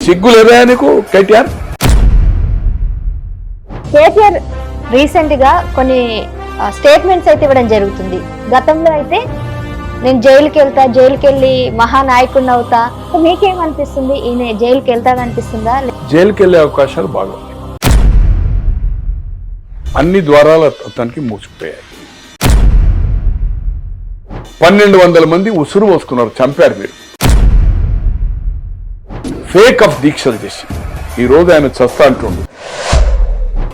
సిగ్గు లేదా నీకు కేటీఆర్? కేటీఆర్ రీసెంట్ గా కొన్ని స్టేట్మెంట్స్ అయితే ఇవ్వడం జరుగుతుంది. గతంలో అయితే నేను జైలుకి వెళ్ళి మహానాయకుడిని అవుతా. మీకేమనిపిస్తుంది, ఈయన జైలుకి వెళ్తాడనిపిస్తుందా? జైలుకి వెళ్ళే అవకాశాలు బాగా ఉన్నాయి. అన్ని ద్వారాలు అతనికి మూసుకుపోయాయి. 1200 మంది ఉసురు పోసుకున్నారు, చంపారు. మీరు ఫేక్ ఆఫ్ దీక్షలు చేసి ఈ రోజు ఆయన చస్తా అంటుండు.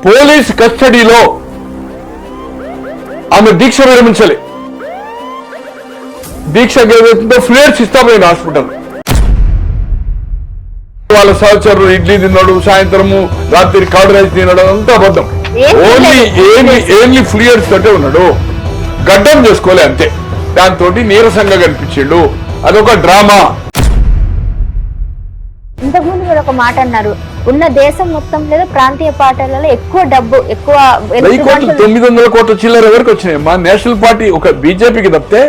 పోలీస్ కస్టడీలో ఆమె దీక్ష విరమించలే. దీక్ష ఏదైతుందో ఫ్లూయిడ్స్ ఇస్తామైంది హాస్పిటల్. వాళ్ళ సహచరులు ఇడ్లీ తిన్నాడు, సాయంత్రము రాత్రి కర్డ్ రైస్ తిన్నాడు, అంతా అబద్ధం. ఓన్లీ ఫ్లూయిడ్స్ తోటే ఉన్నాడు, గడ్డం చేసుకోలే అంతే. దాంతో నీరసంగా కనిపించిండు, అదొక డ్రామా. ఇంతకుముందు మీరు ఒక మాట అన్నారు, ఉన్న దేశం మొత్తం లేదా ప్రాంతీయ పార్టీలలో ఎక్కువ డబ్బు, ఎక్కువ 900 కోట్ల చిల్లర ఎవరికి వచ్చినాయి? మా నేషనల్ పార్టీ ఒక బీజేపీకి తప్పితే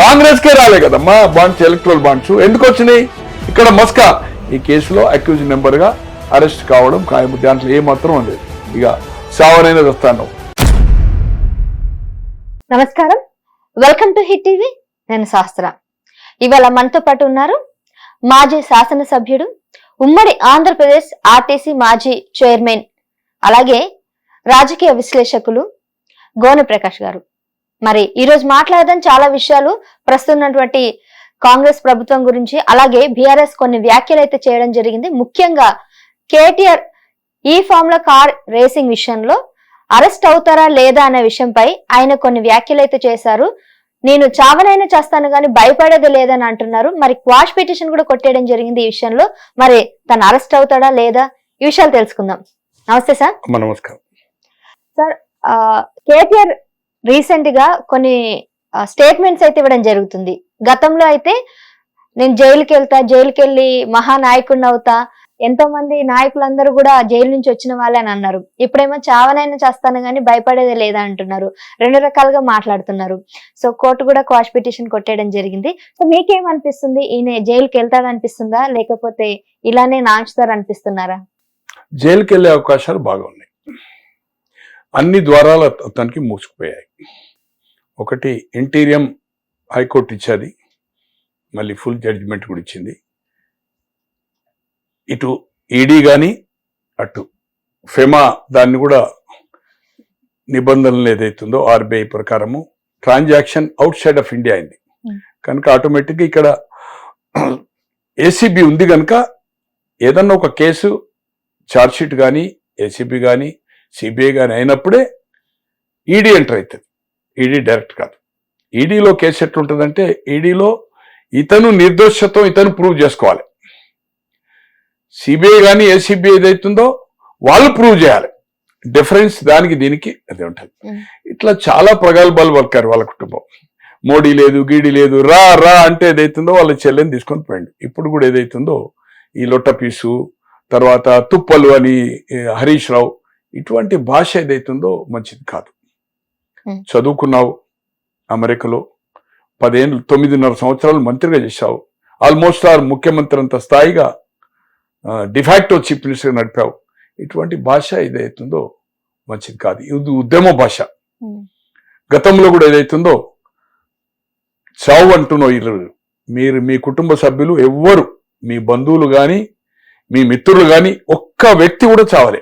కాంగ్రెస్ కే రాలే కదమ్మా బాండ్స్, ఎలక్ట్రల్ బాండ్స్. ఎందుకు వచ్చినాయి? ఇక్కడ మస్కా ఈ కేసులో అక్యూజ్ నెంబర్ గా అరెస్ట్ కావడం ఖాయం. దాంట్లో ఏ మాత్రం లేదు. ఇక సావనైనా వస్తాను. నమస్కారం, వెల్కమ్ టు హిట్ టీవీ. నేను శాస్త్ర. ఇవాళ మనతో పాటు ఉన్నారు మాజీ శాసనసభ్యుడు, ఉమ్మడి ఆంధ్రప్రదేశ్ ఆర్టీసీ మాజీ చైర్మన్, అలాగే రాజకీయ విశ్లేషకులు గోనె ప్రకాష్ గారు. మరి ఈ రోజు మాట్లాడదాం చాలా విషయాలు, ప్రస్తున్నటువంటి కాంగ్రెస్ ప్రభుత్వం గురించి, అలాగే బీఆర్ఎస్ కొన్ని వ్యాఖ్యలు అయితే చేయడం జరిగింది. ముఖ్యంగా కేటీఆర్ ఈ ఫార్ములా కార్ రేసింగ్ విషయంలో అరెస్ట్ అవుతారా లేదా అనే విషయంపై ఆయన కొన్ని వ్యాఖ్యలు అయితే చేశారు. నేను చావనైనా చేస్తాను కానీ భయపడేది లేదని అంటున్నారు. మరి క్వాష్ పిటిషన్ కూడా కొట్టేయడం జరిగింది ఈ విషయంలో. మరి తను అరెస్ట్ అవుతాడా లేదా, ఈ విషయాలు తెలుసుకుందాం. నమస్తే సార్. నమస్కారం సార్. కేటీఆర్ రీసెంట్ గా కొన్ని స్టేట్మెంట్స్ అయితే ఇవ్వడం జరుగుతుంది. గతంలో అయితే నేను జైలుకి వెళ్ళి మహానాయకుడిని అవుతా, ఎంతో మంది నాయకులందరూ కూడా జైలు నుంచి వచ్చిన వాళ్ళే అని అన్నారు. ఇప్పుడేమో చావనైనా చేస్తాను కానీ భయపడేదే లేదా అంటున్నారు. రెండు రకాలుగా మాట్లాడుతున్నారు. సో కోర్టు కూడా క్వాష్ పిటిషన్ కొట్టేయడం జరిగింది. సో మీకేమనిపిస్తుంది, ఈయన జైలుకి వెళ్తాడనిపిస్తుందా లేకపోతే ఇలానే నాంచుతారనిపిస్తున్నారా? జైలుకి వెళ్ళే అవకాశాలు బాగా ఉన్నాయి. అన్ని ద్వారాలు అతనికి మూసుకుపోయాయి. ఒకటి ఇంటీరియం హైకోర్టు ఇచ్చేది, మళ్ళీ ఫుల్ జడ్జిమెంట్ కూడా ఇచ్చింది. ఇటు ఈడీ కానీ అటు ఫెమా దాన్ని కూడా నిబంధనలు ఏదైతుందో ఆర్బీఐ ప్రకారము transaction out side of India అయింది కనుక ఆటోమేటిక్గా ఇక్కడ ఏసీబీ ఉంది కనుక ఏదన్నా ఒక కేసు ఛార్జ్షీట్ కానీ ఏసీబీ కానీ సిబిఐ కానీ అయినప్పుడే ఈడీ ఎంటర్ అవుతుంది. ఈడీ డైరెక్ట్ కాదు. ఈడీలో కేసు ఎట్లుంటుందంటే ఈడీలో ఇతను నిర్దోషత్వం ఇతను ప్రూవ్ చేసుకోవాలి. సిబిఐ కానీ ఏసీబీ ఏదైతుందో వాళ్ళు ప్రూవ్ చేయాలి. డిఫరెన్స్ దానికి దీనికి అదే ఉంటుంది. ఇట్లా చాలా ప్రగల్భాలు పలికారు వాళ్ళ కుటుంబం. మోడీ లేదు, గీడి లేదు, రా రా అంటే ఏదైతుందో వాళ్ళ చెల్లెని తీసుకొని పోయిండు. ఇప్పుడు కూడా ఏదైతుందో ఈ లొట్టపీసు తర్వాత తుప్పలు అని హరీష్ రావు, ఇటువంటి భాష ఏదైతుందో మంచిది కాదు. చదువుకున్నావు, అమెరికాలో 9.5 సంవత్సరాలు మంత్రిగా చేశావు, ఆల్మోస్ట్ ముఖ్యమంత్రి అంత స్థాయిగా డిఫాక్టో చీఫ్ మినిస్టర్ నడిపావు. ఇటువంటి భాష ఏదైతుందో మంచిది కాదు. ఇది ఉద్యమ భాష. గతంలో కూడా ఏదైతుందో చావు అంటున్నో మీరు మీ కుటుంబ సభ్యులు ఎవ్వరు, మీ బంధువులు కానీ మీ మిత్రులు కానీ ఒక్క వ్యక్తి కూడా చావలే.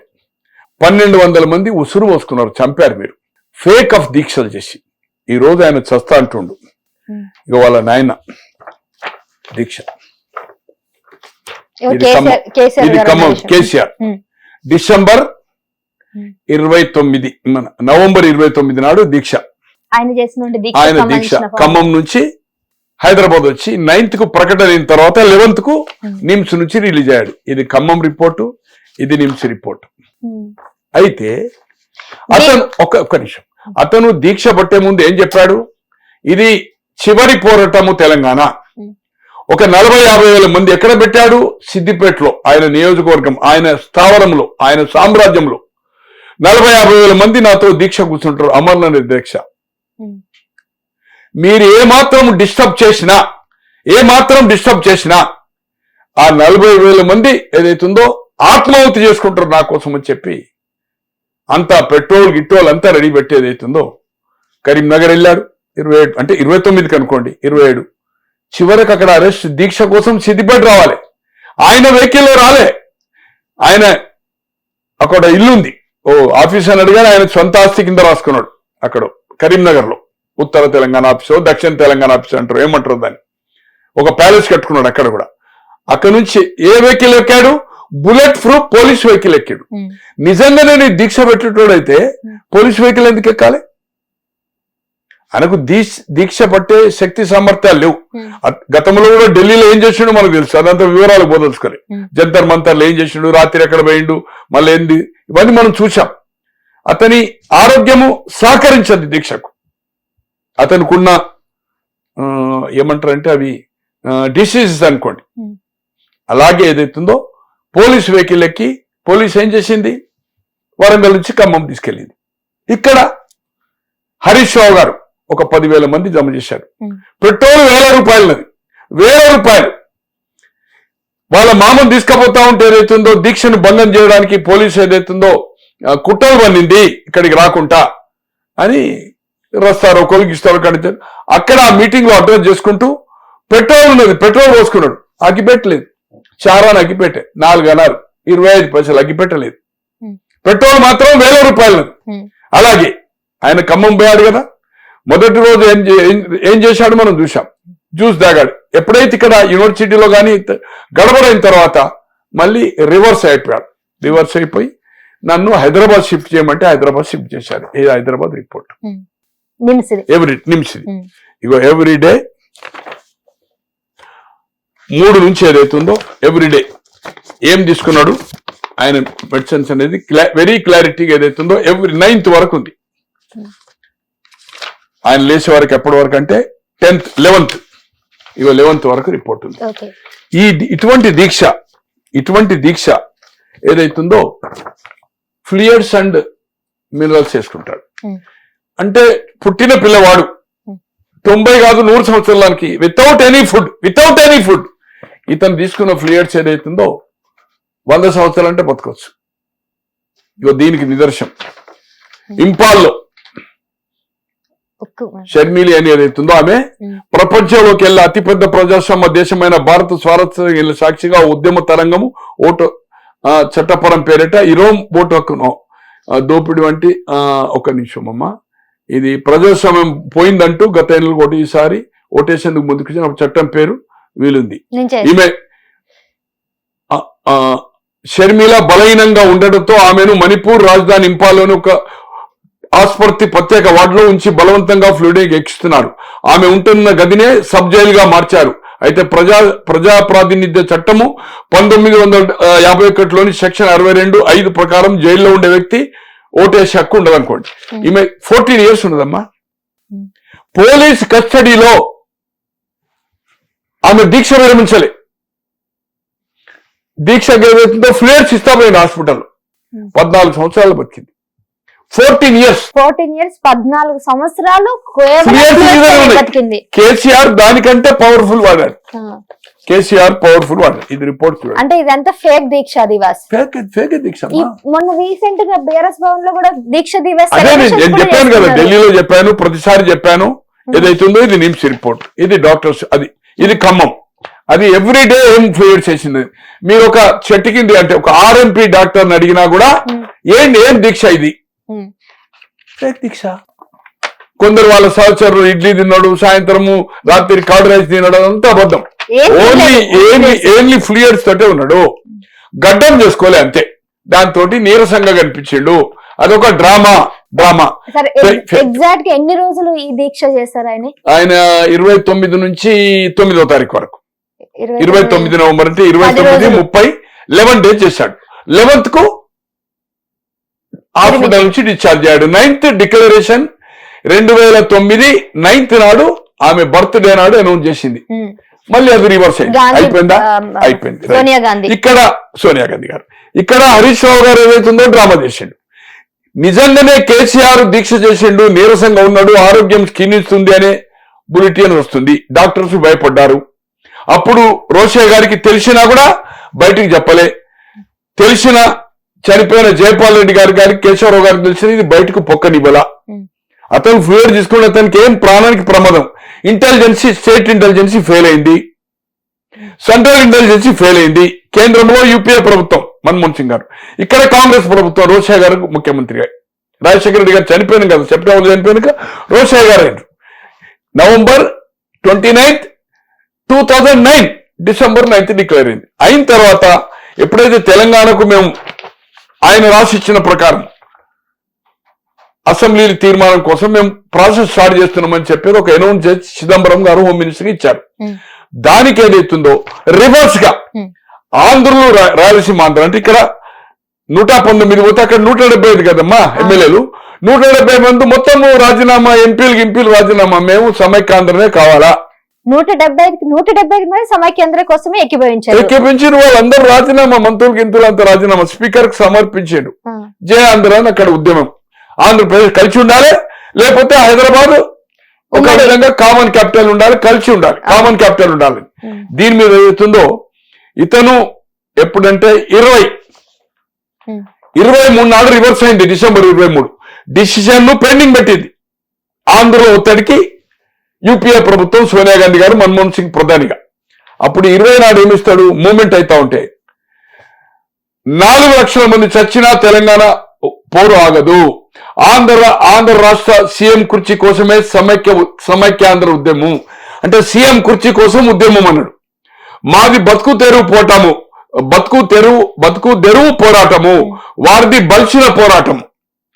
1200 మంది ఉసురు పోసుకున్నారు, చంపారు. మీరు ఫేక్ ఆఫ్ దీక్షలు చేసి ఈ రోజు ఆయన చస్తా అంటుండు. ఇక వాళ్ళ నాయన దీక్ష, ఇది ఖమ్మం కేసీఆర్ డిసెంబర్ 29 నవంబర్ 29 నాడు దీక్ష. ఆయన దీక్ష ఖమ్మం నుంచి హైదరాబాద్ వచ్చి 9th కు ప్రకటన అయిన తర్వాత 11th కు నిమ్స్ నుంచి రిలీజ్ అయ్యాడు. ఇది ఖమ్మం రిపోర్టు, ఇది నిమ్స్ రిపోర్టు. అయితే అతను ఒక్క నిమిషం, అతను దీక్ష పట్టే ముందు ఏం చెప్పాడు? ఇది చివరి పోరాటము తెలంగాణ. ఒక 40-50 వేల మంది ఎక్కడ పెట్టాడు? సిద్దిపేటలో, ఆయన నియోజకవర్గం, ఆయన స్థావరంలో, ఆయన సామ్రాజ్యంలో 40-50 వేల మంది నాతో దీక్ష కూర్చుంటారు, అమర్నాథ్ దీక్ష. మీరు ఏమాత్రం డిస్టర్బ్ చేసినా ఆ 40,000 మంది ఏదైతుందో ఆత్మాహుతి చేసుకుంటారు నా కోసం అని చెప్పి అంతా పెట్రోల్ గిట్రోల్ అంతా రెడీ పెట్టి ఏదైతుందో కరీంనగర్ వెళ్ళాడు 27 అంటే 29కి అనుకోండి 27 చివరికి అక్కడ అరెస్ట్ దీక్ష కోసం సిద్దిపేట రావాలి. ఆయన వెహికల్లో రాలే. ఆయన అక్కడ ఇల్లుంది ఆఫీస్ అని అడిగారు. ఆయన సొంత ఆస్తి కింద రాసుకున్నాడు అక్కడ కరీంనగర్ లో. ఉత్తర తెలంగాణ ఆఫీసో దక్షిణ తెలంగాణ ఆఫీస్ అంటారు, ఏమంటారు దాన్ని. ఒక ప్యాలెస్ కట్టుకున్నాడు అక్కడ కూడా. అక్కడ నుంచి ఏ వెహికల్ ఎక్కాడు? బుల్లెట్ ప్రూఫ్ పోలీస్ వెహికల్ ఎక్కాడు. నిజంగానే నీ దీక్ష పెట్టేటోడైతే పోలీస్ వెహికల్ ఎందుకు ఎక్కాలి? ఆయనకు దీక్ష పట్టే శక్తి సామర్థ్యాలు లేవు. గతంలో కూడా ఢిల్లీలో ఏం చేసిండు మనకు తెలుసు, అదంతా వివరాలు బోదలుచుకోలే. జంతర్ మంతర్లు ఏం చేసిండు, రాత్రి ఎక్కడ పోయిండు, మళ్ళీ ఏంది, ఇవన్నీ మనం చూసాం. అతని ఆరోగ్యము సహకరించదు దీక్షకు. అతనికున్న ఏమంటారంటే అవి డిసీజెస్ అనుకోండి. అలాగే ఏదైతుందో పోలీస్ వెహికల్ ఎక్కి పోలీస్ ఏం చేసింది, వరంగల్ నుంచి ఖమ్మం తీసుకెళ్ళింది. ఇక్కడ హరీష్ రావు గారు ఒక 10,000 మంది జమ చేశారు. పెట్రోల్ ₹1,000, ₹1,000. వాళ్ళ మామను తీసుకుపోతా ఉంటే ఏదైతుందో దీక్షను భంగం చేయడానికి పోలీసు ఏదైతుందో కుట్రలు పన్నింది ఇక్కడికి రాకుండా అని రస్తారు కొలిగిస్తారు. అక్కడ ఆ మీటింగ్ లో అడ్రస్ చేసుకుంటూ పెట్రోల్ ఉన్నది, పెట్రోల్ పోసుకున్నాడు. అగ్గిపెట్టలేదు, చారాన్ని అగ్గిపెట్టే 4 అన్నారు, 25 పైసలు అగ్గిపెట్టలేదు. పెట్రోల్ మాత్రం ₹1,000. అలాగే ఆయన ఖమ్మం పోయాడు కదా, మొదటి రోజు ఏం చేశాడు మనం చూసాం. జ్యూస్ తాగాడు. ఎప్పుడైతే ఇక్కడ యూనివర్సిటీలో కానీ గడబడైన తర్వాత మళ్ళీ రివర్స్ అయిపోయాడు. రివర్స్ అయిపోయి నన్ను హైదరాబాద్ షిఫ్ట్ చేయమంటే హైదరాబాద్ షిఫ్ట్ చేశారు. ఇది హైదరాబాద్ రిపోర్ట్. నిమ్స్ ఇగో ఎవ్రీడే 3 నుంచి ఏదైతుందో ఎవ్రీడే ఏం తీసుకున్నాడు ఆయన మెడిసిన్స్ అనేది వెరీ క్లారిటీగా ఏదైతుందో 9th వరకు ఉంది. ఆయన లేచే వరకు ఎప్పటి వరకు అంటే 10th 11th ఇగో 11th వరకు రిపోర్ట్ ఉంది. ఇటువంటి దీక్ష ఏదైతుందో ఫ్లూయిడ్స్ అండ్ మినరల్స్ చేసుకుంటాడు. అంటే పుట్టిన పిల్లవాడు 90 కాదు 100 సంవత్సరాలకి వితౌట్ ఎనీ ఫుడ్ ఇతను తీసుకున్న ఫ్లూయిడ్స్ ఏదైతుందో 100 సంవత్సరాలు అంటే బతకొచ్చు. ఇగో దీనికి నిదర్శనం ఇంపాల్లో షర్మిలి అని ఏదైతుందో ఆమె ప్రపంచంలోకి వెళ్ళి అతిపెద్ద ప్రజాస్వామ్య దేశమైన భారత స్వాతంత్ర్య సాక్షిగా ఉద్యమ తరంగము ఓటు చట్టపరం పేరిట ఇరోమ్ ఓటు హక్కును దోపిడి వంటి ఒక నిమిషం అమ్మా, ఇది ప్రజాస్వామ్యం పోయిందంటూ గత ఎన్నికలు కూడా ఈసారి ఓటేసేందుకు ముందుకు చట్టం పేరు వీలుంది. ఈమె షర్మిల బలహీనంగా ఉండడంతో ఆమెను మణిపూర్ రాజధాని ఇంపాల్లోని ఒక ఆసుపత్రి ప్రత్యేక వార్డులో ఉంచి బలవంతంగా ఫ్లూయిడ్ ఎక్కిస్తున్నారు. ఆమె ఉంటున్న గదినే సబ్ జైలుగా మార్చారు. అయితే ప్రజా ప్రాతినిధ్య చట్టము 1951లోని సెక్షన్ 62(5) ప్రకారం జైల్లో ఉండే వ్యక్తి ఓటేసే హక్కు ఉండదు అనుకోండి. ఈమె 14 years ఉండదమ్మా. పోలీస్ కస్టడీలో ఆమె దీక్ష విరమించలే. దీక్షకు ఏదైతుందో ఫ్లూయిడ్స్ ఇస్తా పోయింది హాస్పిటల్లో. 14 సంవత్సరాలు బతికింది. 14 years 14 సంవత్సరాలు బతికింది. కేసీఆర్ దానికంటే పవర్ఫుల్ వాడాడు. ఇది రిపోర్ట్. అంటే ఇదంతా ఫేక్ దీక్ష దివాస్. ఫేక్ దీక్ష. మొన్న రీసెంట్ గా బీఆర్ఎస్ భవన్ లో కూడా దీక్ష దివాస్ నేను చెప్పాను కదా, ఢిల్లీలో చెప్పాను, ప్రతిసారి చెప్పాను. ఏదైతుందో ఇది నిమ్స్ రిపోర్ట్, ఇది డాక్టర్స్, ఇది ఖమ్మం, అది ఎవ్రీడే ఏం ఫ్లూయిడ్ చేసింది. మీరు ఒక చెట్టు కింది అంటే ఒక ఆర్ఎంపీ డాక్టర్ని అడిగినా కూడా ఏం దీక్ష ఇది ఫేక్ దీక్ష. కొందరు వాళ్ళ సహచరులు ఇడ్లీ తిన్నాడు, సాయంత్రము రాత్రి కర్డ్ రైస్ తిన్నాడు, అంతా అబద్ధం. ఓన్లీ ఫ్లూయిడ్స్ తోటే ఉన్నాడు. గడ్డం చేసుకోలే అంతే. దాంతో నీరసంగా కనిపించిండు. అదొక డ్రామా. ఎగ్జాక్ట్ ఎన్ని రోజులు ఈ దీక్ష చేశారు ఆయన 29 నుంచి 9వ తారీఖు వరకు. 29 నవంబర్ అంటే 29, 30, 11 days చేశాడు. 11th కు హాస్పిటల్ నుంచి డిశ్చార్జ్ అయ్యాడు. 9th డిక్లరేషన్ 2009 9th నాడు ఆమె బర్త్డే నాడు అనౌన్స్ చేసింది. మళ్ళీ అది రివర్స్ అయింది. అయిపోయింది. ఇక్కడ సోనియా గాంధీ గారు, ఇక్కడ హరీష్ రావు గారు ఏదైతుందో డ్రామా చేసిండు. నిజంగానే కేసీఆర్ దీక్ష చేసిండు, నీరసంగా ఉన్నాడు, ఆరోగ్యం క్షీణిస్తుంది అనే బులెటిన్ వస్తుంది. డాక్టర్స్ భయపడ్డారు. అప్పుడు రోషయ్య గారికి తెలిసినా కూడా బయటికి చెప్పలే. తెలిసిన చనిపోయిన జయపాల్ రెడ్డి గారికి కేశవరావు గారికి తెలిసిన ఇది బయటకు పొక్కనివ్వలా. అతను ఫేర్ తీసుకుని అతనికి ఏం ప్రాణానికి ప్రమాదం. ఇంటెలిజెన్సీ, స్టేట్ ఇంటెలిజెన్సీ ఫెయిల్ అయింది, సెంట్రల్ ఇంటెలిజెన్సీ ఫెయిల్ అయింది. కేంద్రంలో యూపీఏ ప్రభుత్వం మన్మోహన్ సింగ్ గారు, ఇక్కడ కాంగ్రెస్ ప్రభుత్వం రోషయ్య గారు ముఖ్యమంత్రిగా. రాజశేఖర రెడ్డి గారు చనిపోయిన కదా, సెప్టెంబర్ చనిపోయినాక రోషయ్య గారు అయినారు. November 29th, 2009 December 9th declare అయింది. అయిన తర్వాత ఎప్పుడైతే తెలంగాణకు మేము ఆయన రాసిచ్చిన ప్రకారం అసెంబ్లీ తీర్మానం కోసం మేము ప్రాసెస్ స్టార్ట్ చేస్తున్నామని చెప్పేది ఒక అనౌన్స్ చేసి చిదంబరం గారు హోమ్ మినిస్టర్ ఇచ్చారు. దానికి ఏదైతుందో రివర్స్ గా ఆంధ్రులు రాయలసీమ ఆంధ్ర అంటే ఇక్కడ 119 పోతే అక్కడ 175 కదమ్మా ఎమ్మెల్యేలు, 170 మంది మొత్తం రాజీనామా, ఎంపీలు రాజీనామా, మేము సమైక్యాంధ్రనే కావాలా. 170 మంది సమైక్యాంధ్ర కోసమే ఎక్కిపించారు. వాళ్ళందరూ రాజీనామా, మంత్రులు గింతులు అంతా రాజీనామా స్పీకర్ కి సమర్పించాడు. జయ ఆంధ్ర అని అక్కడ ఉద్యమం. ఆంధ్రప్రదేశ్ కలిసి ఉండాలి, లేకపోతే హైదరాబాద్ ఒక విధంగా కామన్ క్యాపిటల్ ఉండాలి, కలిసి ఉండాలి, కామన్ క్యాపిటల్ ఉండాలి. దీని మీద ఏదైతుందో ఇతను ఎప్పుడంటే 23 నాడు రివర్స్ అయింది. డిసెంబర్ 23 డిసిషన్ ను పెండింగ్ పెట్టింది. ఆంధ్రలో ఒత్తిడికి యూపీఏ ప్రభుత్వం, సోనియా గాంధీ గారు, మన్మోహన్ సింగ్ ప్రధానిగా. అప్పుడు 20 నాడు ఏమిస్తాడు, మూవ్మెంట్ అవుతా ఉంటే 4 లక్షల మంది చచ్చినా తెలంగాణ పోరు ఆగదు. ఆంధ్ర రాష్ట్ర సీఎం కుర్చీ కోసమే సమైక్యాంధ్ర ఉద్యమం అంటే సీఎం కుర్చీ కోసం ఉద్యమం అన్నాడు. మాది బతుకు తెరువు పోరాటము, వారిది బలిసిన పోరాటం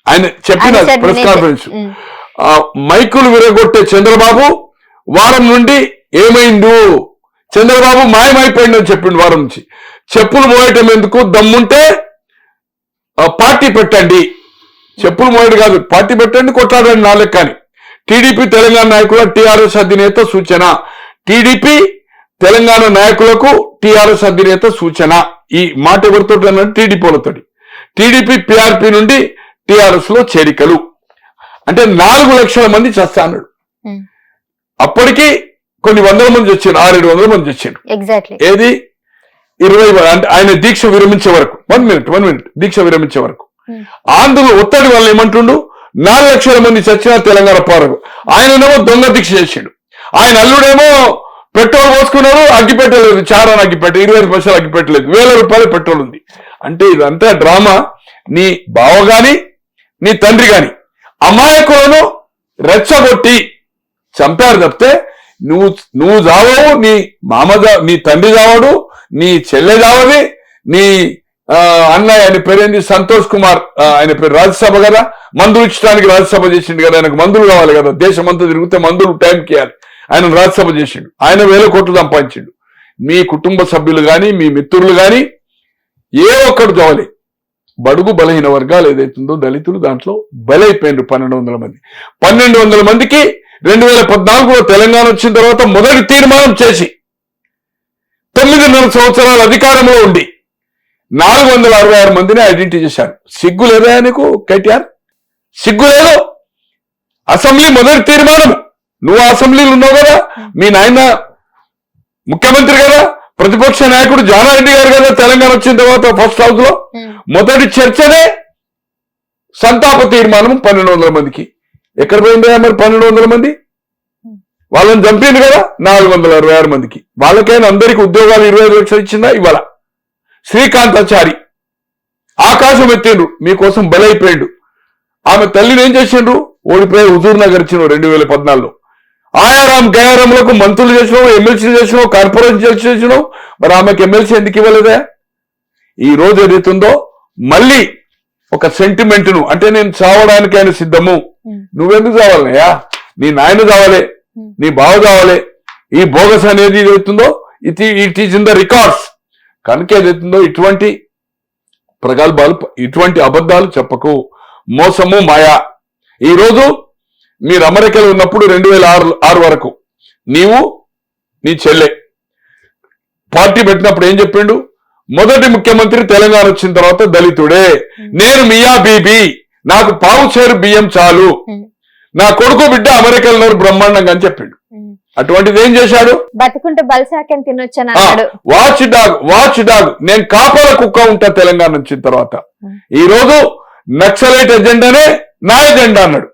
ఆయన చెప్పిన ప్రెస్ కాన్ఫరెన్స్. మైకులు విరగొట్టే చంద్రబాబు వారం నుండి ఏమైండు, చంద్రబాబు మాయమైపోయిందని చెప్పిండు. వారం నుంచి చెప్పులు మోయటం ఎందుకు, దమ్ముంటే పార్టీ పెట్టండి, చెప్పులు మోయడు కాదు పార్టీ పెట్టండి, కొట్లాడండి నాలుగు. కానీ టీడీపీ తెలంగాణ నాయకుల టీఆర్ఎస్ అధినేత సూచన, టీడీపీ తెలంగాణ నాయకులకు టీఆర్ఎస్ అధినేత సూచన. ఈ మాట ఎవరితో టీడీపీలతో, టీడీపీ పీఆర్పీ నుండి టీఆర్ఎస్ లో చేరికలు అంటే 4 లక్షల మంది చస్తా అన్నాడు. అప్పటికి కొన్ని వందల మంది వచ్చారు, 600-700 మంది వచ్చారు. ఏది 20 అంటే ఆయన దీక్ష విరమించే వరకు 1 మినిట్ దీక్ష విరమించే వరకు. ఆంధ్రులు ఒత్తిడి వల్ల ఏమంటుండు, 4 లక్షల మంది చచ్చినా తెలంగాణ పోరాడు. ఆయననేమో దొంగ దీక్ష చేసాడు. ఆయన అల్లుడేమో పెట్రోల్ పోసుకున్నాడు, అగ్గిపెట్టలేదు, చారాన్ని అగ్గిపెట్ట 25 పైసలు అగ్గిపెట్టలేదు, 1000 రూపాయలు పెట్రోల్ ఉంది. అంటే ఇదంతా డ్రామా. నీ బావ గాని నీ తండ్రి గాని అమాయకులను రెచ్చగొట్టి చంపారు తప్పితే నువ్వు చావవు, నీ నీ తండ్రి చావడు, నీ చెల్లె చావది, నీ అన్నయ్య ఆయన పేరేంది సంతోష్ కుమార్, ఆయన పేరు రాజ్యసభ కదా, మందులు ఇచ్చడానికి రాజ్యసభ చేసిండు కదా, ఆయనకు మందులు కావాలి కదా, దేశమంతా తిరిగితే మందులు టైంకి ఇవ్వాలి. ఆయన రాజ్యసభ చేసిండు, ఆయన 1000 కోట్లు సంపాదించిండు. మీ కుటుంబ సభ్యులు గాని మీ మిత్రులు గాని ఏ ఒక్కడు చావలే. బడుగు బలహీన వర్గాలు ఏదైతుందో దళితులు దాంట్లో బలైపోయినారు. 1200 మంది 1200 మందికి 2014లో తెలంగాణ వచ్చిన తర్వాత మొదటి తీర్మానం చేసి 9.5 సంవత్సరాల అధికారంలో ఉండి 466 మందిని ఐడెంటిఫై చేశారు. సిగ్గు లేదా నీకు కేటీఆర్? సిగ్గు లేదు. అసెంబ్లీ మొదటి తీర్మానం, నువ్వు అసెంబ్లీలో ఉన్నావు కదా, మీ నాయన ముఖ్యమంత్రి కదా, ప్రతిపక్ష నాయకుడు జానారెడ్డి గారు కదా, తెలంగాణ వచ్చిన తర్వాత ఫస్ట్ హౌస్ లో మొదటి చర్చనే సంతాప తీర్మానం 1200 మందికి. ఎక్కడ పోయిందా మరి 1200 మంది? వాళ్ళని చంపింది కదా 466 మందికి. వాళ్ళకైనా అందరికి ఉద్యోగాలు 25 లక్షలు ఇచ్చిందా? ఇవాళ శ్రీకాంతాచారి ఆకాశం ఎత్తిండ్రు, మీకోసం బలైపోయిండు. ఆమె తల్లిని ఏం చేసిండ్రు, ఓడిపోయి హుజూర్ నగర్ ఇచ్చిన 2014లో. ఆయారాం గయారాంలకు మంత్రులు చేసినావు, ఎమ్మెల్సీ చేసినావు, కార్పొరేషన్ చేసినావు, మరి ఆమెకు ఎమ్మెల్సీ ఎందుకు ఇవ్వలేదా? ఈ రోజు ఏదైతుందో మళ్ళీ ఒక సెంటిమెంట్ ను, అంటే నేను చావడానికి ఆయన సిద్ధము, నువ్వెందుకు చావాలయ్యా, నీ నాయన చావాలే, నీ బావ చావాలే. ఈ బోగస్ అనేది ఏదైతుందో it is in the records. కనుక ఏదైతుందో ఇటువంటి ప్రగల్భాలు, ఇటువంటి అబద్ధాలు చెప్పకు. మోసము మాయా. ఈ రోజు మీరు అమెరికాలో ఉన్నప్పుడు 2006 వరకు నీవు నీ చెల్లె పార్టీ పెట్టినప్పుడు ఏం చెప్పిండు, మొదటి ముఖ్యమంత్రి తెలంగాణ వచ్చిన తర్వాత దళితుడే, నేను మియా బీబీ, నాకు పావు చేరు బియ్యం చాలు, నా కొడుకు బిడ్డ అమెరికాలో బ్రహ్మాండంగా అని చెప్పిండు. అటువంటిది ఏం చేశాడు? బతుకుంటే బలిసాకని తినొచ్చాను అన్నాడు. వాచ్ డాగ్ నేను కాపల కుక్క ఉంటా తెలంగాణ వచ్చిన తర్వాత. ఈ రోజు నక్సలైట్ ఎజెండానే నా ఎజెండా అన్నాడు.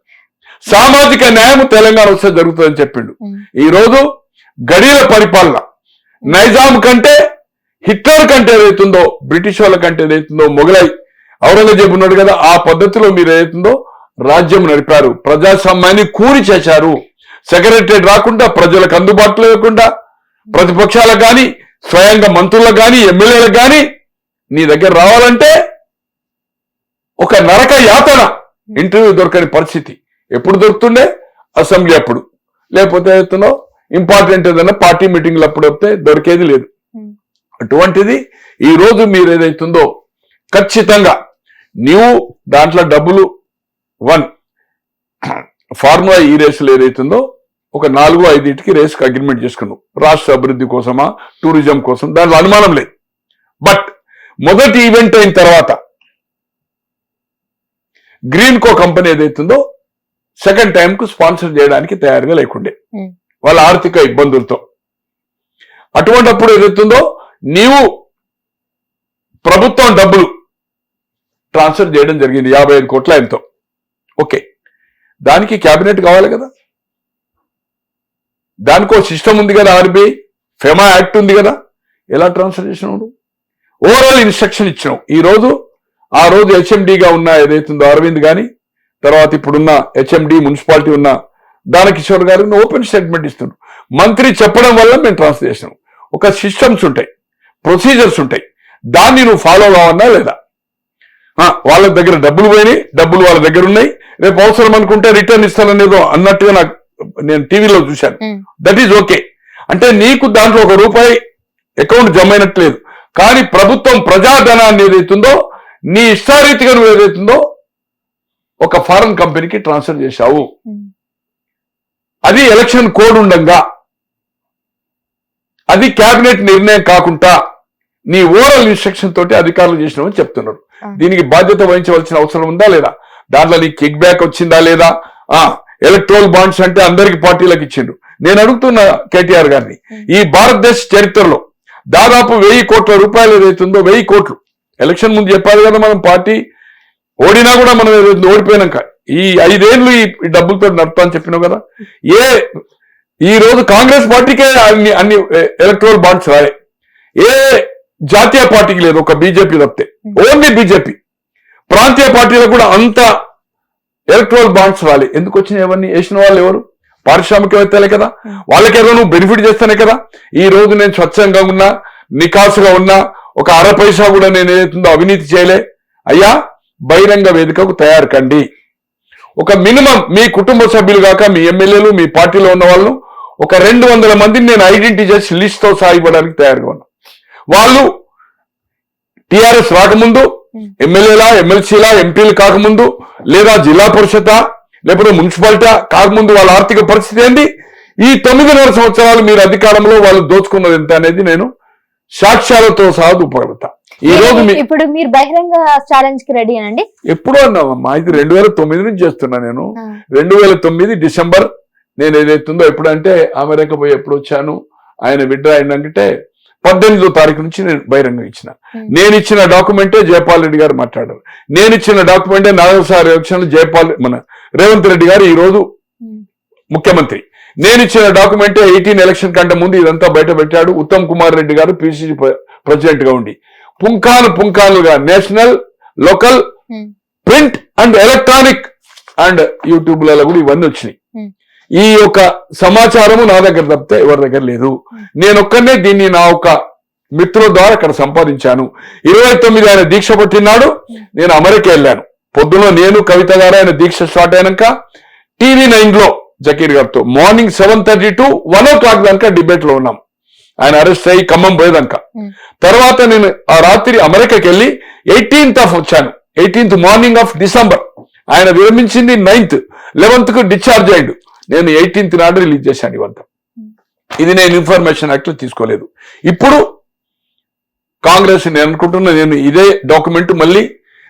సామాజిక న్యాయం తెలంగాణ వస్తే జరుగుతుందని చెప్పిండు. ఈ రోజు గడిల పరిపాలన నైజాం కంటే, హిట్లర్ కంటే ఏదైతుందో, బ్రిటిష్ వాళ్ళ కంటే ఏదైతుందో, మొఘలై ఔరంగజేబు ఉన్నాడు కదా, ఆ పద్ధతిలో మీరు ఏదైతుందో రాజ్యం నడిపారు. ప్రజాస్వామ్యాన్ని కూని చేశారు. సెక్రటరేట్ రాకుండా, ప్రజలకు అందుబాటులో లేకుండా, ప్రతిపక్షాలకు కానీ, స్వయంగా మంత్రులకు కానీ, ఎమ్మెల్యేలకు కానీ నీ దగ్గర రావాలంటే ఒక నరక యాతన, ఇంటర్వ్యూ దొరకని పరిస్థితి. ఎప్పుడు దొరుకుతుండే? అసెంబ్లీ అప్పుడు, లేకపోతే ఏదైతుందో ఇంపార్టెంట్ ఏదైనా పార్టీ మీటింగ్లు అప్పుడు వస్తే దొరికేది లేదు. అటువంటిది ఈ రోజు మీరు ఏదైతుందో ఖచ్చితంగా నీవు దాంట్లో డబ్బులు ఫార్ములా ఈ రేసులు ఏదైతుందో ఒక 4-5 రేసుకు అగ్రిమెంట్ చేసుకున్నావు. రాష్ట్ర అభివృద్ధి కోసమా, టూరిజం కోసం, దాంట్లో అనుమానం లేదు. బట్ మొదటి ఈవెంట్ అయిన తర్వాత గ్రీన్ కో కంపెనీ ఏదైతుందో సెకండ్ టైం కు స్పాన్సర్ చేయడానికి తయారుగా లేకుండే, వాళ్ళ ఆర్థిక ఇబ్బందులతో. అటువంటిప్పుడు ఏదైతుందో నీవు ప్రభుత్వం డబ్బులు ట్రాన్స్ఫర్ చేయడం జరిగింది 55 కోట్ల ఎంతో. ఓకే, దానికి క్యాబినెట్ కావాలి కదా, దానికో సిస్టమ్ ఉంది కదా, ఆర్బీఐ ఫెమా యాక్ట్ ఉంది కదా, ఎలా ట్రాన్స్ఫర్ చేసినావు? ఓవరాల్ ఇన్స్ట్రక్షన్ ఇచ్చినావు. ఆ రోజు హెచ్ఎండిగా ఉన్న ఏదైతుందో అరవింద్ గాని, తర్వాత ఇప్పుడున్న హెచ్ఎండి మున్సిపాలిటీ ఉన్న దానకిషోర్ గారు ఓపెన్ స్టేట్మెంట్ ఇస్తున్నారు. మంత్రి చెప్పడం వల్ల మేము ట్రాన్స్ఫర్ చేసినాం. ఒక సిస్టమ్స్ ఉంటాయి, ప్రొసీజర్స్ ఉంటాయి, దాన్ని నువ్వు ఫాలో కావన్నా లేదా? వాళ్ళ దగ్గర డబ్బులు పోయినాయి, డబ్బులు వాళ్ళ దగ్గర ఉన్నాయి, రేపు అవసరం అనుకుంటే రిటర్న్ ఇస్తాననేదో అన్నట్టుగా నేను టీవీలో చూశాను. That is okay. అంటే నీకు దాంట్లో ₹1 అకౌంట్ జమ అయినట్లేదు, కానీ ప్రభుత్వం ప్రజాధనాన్ని ఏదైతుందో నీ ఇష్టారీతిగా నువ్వు ఏదైతుందో ఒక ఫారెన్ కంపెనీకి ట్రాన్స్ఫర్ చేశావు. అది ఎలక్షన్ కోడ్ ఉండగా, అది క్యాబినెట్ నిర్ణయం కాకుండా నీ ఓరల్ ఇన్స్ట్రక్షన్ తోటి అధికారులు చేసినామని చెప్తున్నారు. దీనికి బాధ్యత వహించవలసిన అవసరం ఉందా లేదా? దాంట్లో నీకు కిక్ బ్యాక్ వచ్చిందా లేదా? ఎలక్ట్రల్ బాండ్స్ అంటే అందరికి పార్టీలకు ఇచ్చిండు. నేను అడుగుతున్న కేటీఆర్ గారిని, ఈ భారతదేశ చరిత్రలో దాదాపు 1000 కోట్ల రూపాయలు ఏదైతుందో, 1000 కోట్లు ఎలక్షన్ ముందు చెప్పాలి కదా, మనం పార్టీ ఓడినా కూడా మనం ఓడిపోయినాక ఈ 5 ఏళ్ళు ఈ డబ్బులతో నడుపుతా అని చెప్పినావు కదా. ఈ రోజు కాంగ్రెస్ పార్టీకే అన్ని ఎలక్ట్రల్ బాండ్స్ రాలే, ఏ జాతీయ పార్టీకి లేదు, ఒక బీజేపీ తప్పితే, ఓన్లీ బీజేపీ. ప్రాంతీయ పార్టీలకు కూడా అంత ఎలక్ట్రల్ బాండ్స్ రాలే. ఎందుకు వచ్చినాయి? ఎవరిని వేసిన వాళ్ళు ఎవరు? పారిశ్రామికవేత్తలే కదా, వాళ్ళకేదో నువ్వు బెనిఫిట్ చేస్తానే కదా. ఈ రోజు నేను స్వచ్ఛంగా ఉన్నా, నికాసుగా ఉన్నా, ఒక 1 పైసా కూడా నేను ఏదైతుందో అవినీతి చేయలే. అయ్యా, బహిరంగ వేదికకు తయారు కండి. ఒక మినిమం మీ కుటుంబ సభ్యులు కాక మీ ఎమ్మెల్యేలు, మీ పార్టీలో ఉన్న వాళ్ళు ఒక 200 మందిని నేను ఐడెంటిటీ చేసి లిస్ట్ తో సహా ఇవ్వడానికి తయారుగా ఉన్నా. వాళ్ళు టిఆర్ఎస్ రాకముందు, ఎమ్మెల్యేలా, ఎమ్మెల్సీలా, ఎంపీలు కాకముందు, లేదా జిల్లా పరిషత్ లేకపోతే మున్సిపాలిటీ కాకముందు వాళ్ళ ఆర్థిక పరిస్థితి ఏంటి, ఈ 9.5 సంవత్సరాలు మీరు అధికారంలో వాళ్ళు దోచుకున్నది ఎంత అనేది నేను సాక్ష్యాలతో సహా చూపగలుగుతా. ఈ రోజు ఇప్పుడు మీరు బహిరంగ ఛాలెంజ్ కి రెడీ అండి? ఎప్పుడు అన్నామమ్మా, ఇది 2009 నుంచి చేస్తున్నా నేను. 2009 డిసెంబర్ నేను ఏదైతుందో, ఎప్పుడంటే అమెరికా పోయి ఎప్పుడు వచ్చాను, ఆయన విడ్డ్రా అయిందంటే 18వ తారీఖు నుంచి నేను బహిరంగం ఇచ్చిన. నేను ఇచ్చిన డాక్యుమెంటే జయపాల్ రెడ్డి గారు మాట్లాడారు. నేను ఇచ్చిన డాక్యుమెంటే 4వ ఎలక్షన్ మన రేవంత్ రెడ్డి గారు ఈ రోజు ముఖ్యమంత్రి. నేను ఇచ్చిన డాక్యుమెంటే 18 ఎలక్షన్ కంటే ముందు ఇదంతా బయట పెట్టాడు ఉత్తమ్ కుమార్ రెడ్డి గారు పిసిసి ప్రెసిడెంట్ గా ఉండి. పుంఖానుగా national, local, print and electronic and యూట్యూబ్లలో కూడా ఇవన్నీ వచ్చినాయి. ఈ యొక్క సమాచారము నా దగ్గర తప్పితే ఎవరి దగ్గర లేదు. నేనొక్కనే దీన్ని నా ఒక మిత్రుల ద్వారా అక్కడ సంపాదించాను. 29 ఆయన దీక్ష పట్టినాడు, నేను అమెరికా వెళ్ళాను. పొద్దున నేను, కవిత గారు ఆయన దీక్ష స్టార్ట్ అయినాక TV9 లో జకీర్ గారితో మార్నింగ్ 7:30 to 1 o'clock దాకా డిబేట్ లో ఉన్నాం. ఆయన అరెస్ట్ అయ్యి ఖమ్మం పోయేదాక. తర్వాత నేను ఆ రాత్రి అమెరికాకి వెళ్ళి 18th వచ్చాను. 18th morning of December. ఆయన విరమించింది 9th, 11th కు డిశ్చార్జ్ అయ్యాడు. నేను 18th నాడు రిలీజ్ చేశాను ఇవంతా. ఇది నేను ఇన్ఫర్మేషన్ యాక్ట్ లో తీసుకోలేదు. ఇప్పుడు కాంగ్రెస్ నేను అనుకుంటున్నా, నేను ఇదే డాక్యుమెంట్ మళ్ళీ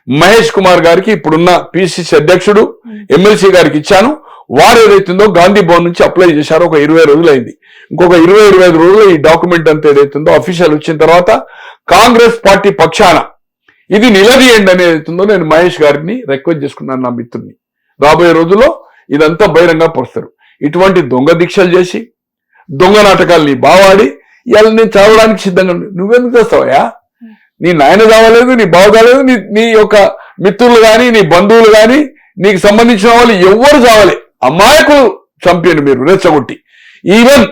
మహేష్ కుమార్ గారికి, ఇప్పుడున్న పిసిసి అధ్యక్షుడు, ఎమ్మెల్సీ గారికి ఇచ్చాను. వారు ఏదైతుందో గాంధీ భవన్ నుంచి అప్లై చేశారో ఒక 20 రోజులు అయింది. ఇంకొక 20-25 రోజులు ఈ డాక్యుమెంట్ అంతా ఏదైతుందో అఫీషియల్ వచ్చిన తర్వాత కాంగ్రెస్ పార్టీ పక్షాన ఇది నిలదీయండి అని ఏదైతుందో నేను మహేష్ గారిని రిక్వెస్ట్ చేసుకున్నాను, నా మిత్రుడిని. రాబోయే రోజుల్లో ఇదంతా బహిరంగ పరుస్తారు. ఇటువంటి దొంగ దీక్షలు చేసి దొంగ నాటకాలని బావాడి ఇవాళ నేను చావడానికి సిద్ధంగా నువ్వెందుకు చేస్తావయ్యా? నీ నాయన చావలేదు, నీ బావ చావలేదు, నీ యొక్క మిత్రులు గాని నీ బంధువులు గాని నీకు సంబంధించిన వాళ్ళు ఎవ్వరు చావలే. అమాయకులు చంపాను మీరు రెచ్చగొట్టి. ఈవెన్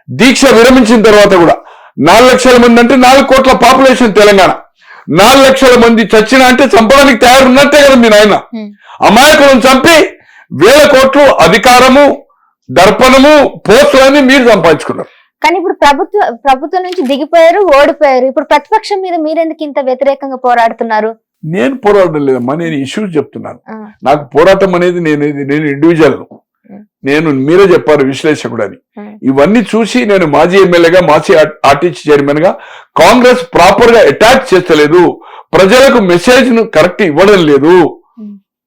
దీక్ష విరమించిన తర్వాత కూడా 4 లక్షల మంది అంటే 4 కోట్ల పాపులేషన్ తెలంగాణ. 4 లక్షల మంది చచ్చినా అంటే చంపడానికి తయారున్నట్టే కదా మీ నాయన. అమాయకులను చంపి 1000 కోట్లు అధికారము, దర్పణము, పోస్టులని మీరు సంపాదించుకున్నారు. కానీ ఇప్పుడు ప్రభుత్వం నుంచి దిగిపోయారు, ఓడిపోయారు. ఇప్పుడు ప్రతిపక్షం మీద మీరెందుకు ఇంత వ్యతిరేకంగా పోరాడుతున్నారు? నేను పోరాడడం లేదమ్మా, నేను ఇష్యూస్ చెప్తున్నాను. నాకు పోరాటం అనేది నేను ఇండివిజువల్, నేను మీరే చెప్పారు విశ్లేషకుడు అని. ఇవన్నీ చూసి నేను మాజీ ఎమ్మెల్యేగా, మాజీ ఆర్టీసీ చైర్మన్ గా కాంగ్రెస్ ప్రాపర్ గా అటాక్ చేస్తలేదు, ప్రజలకు మెసేజ్ ను కరెక్ట్ ఇవ్వడం లేదు.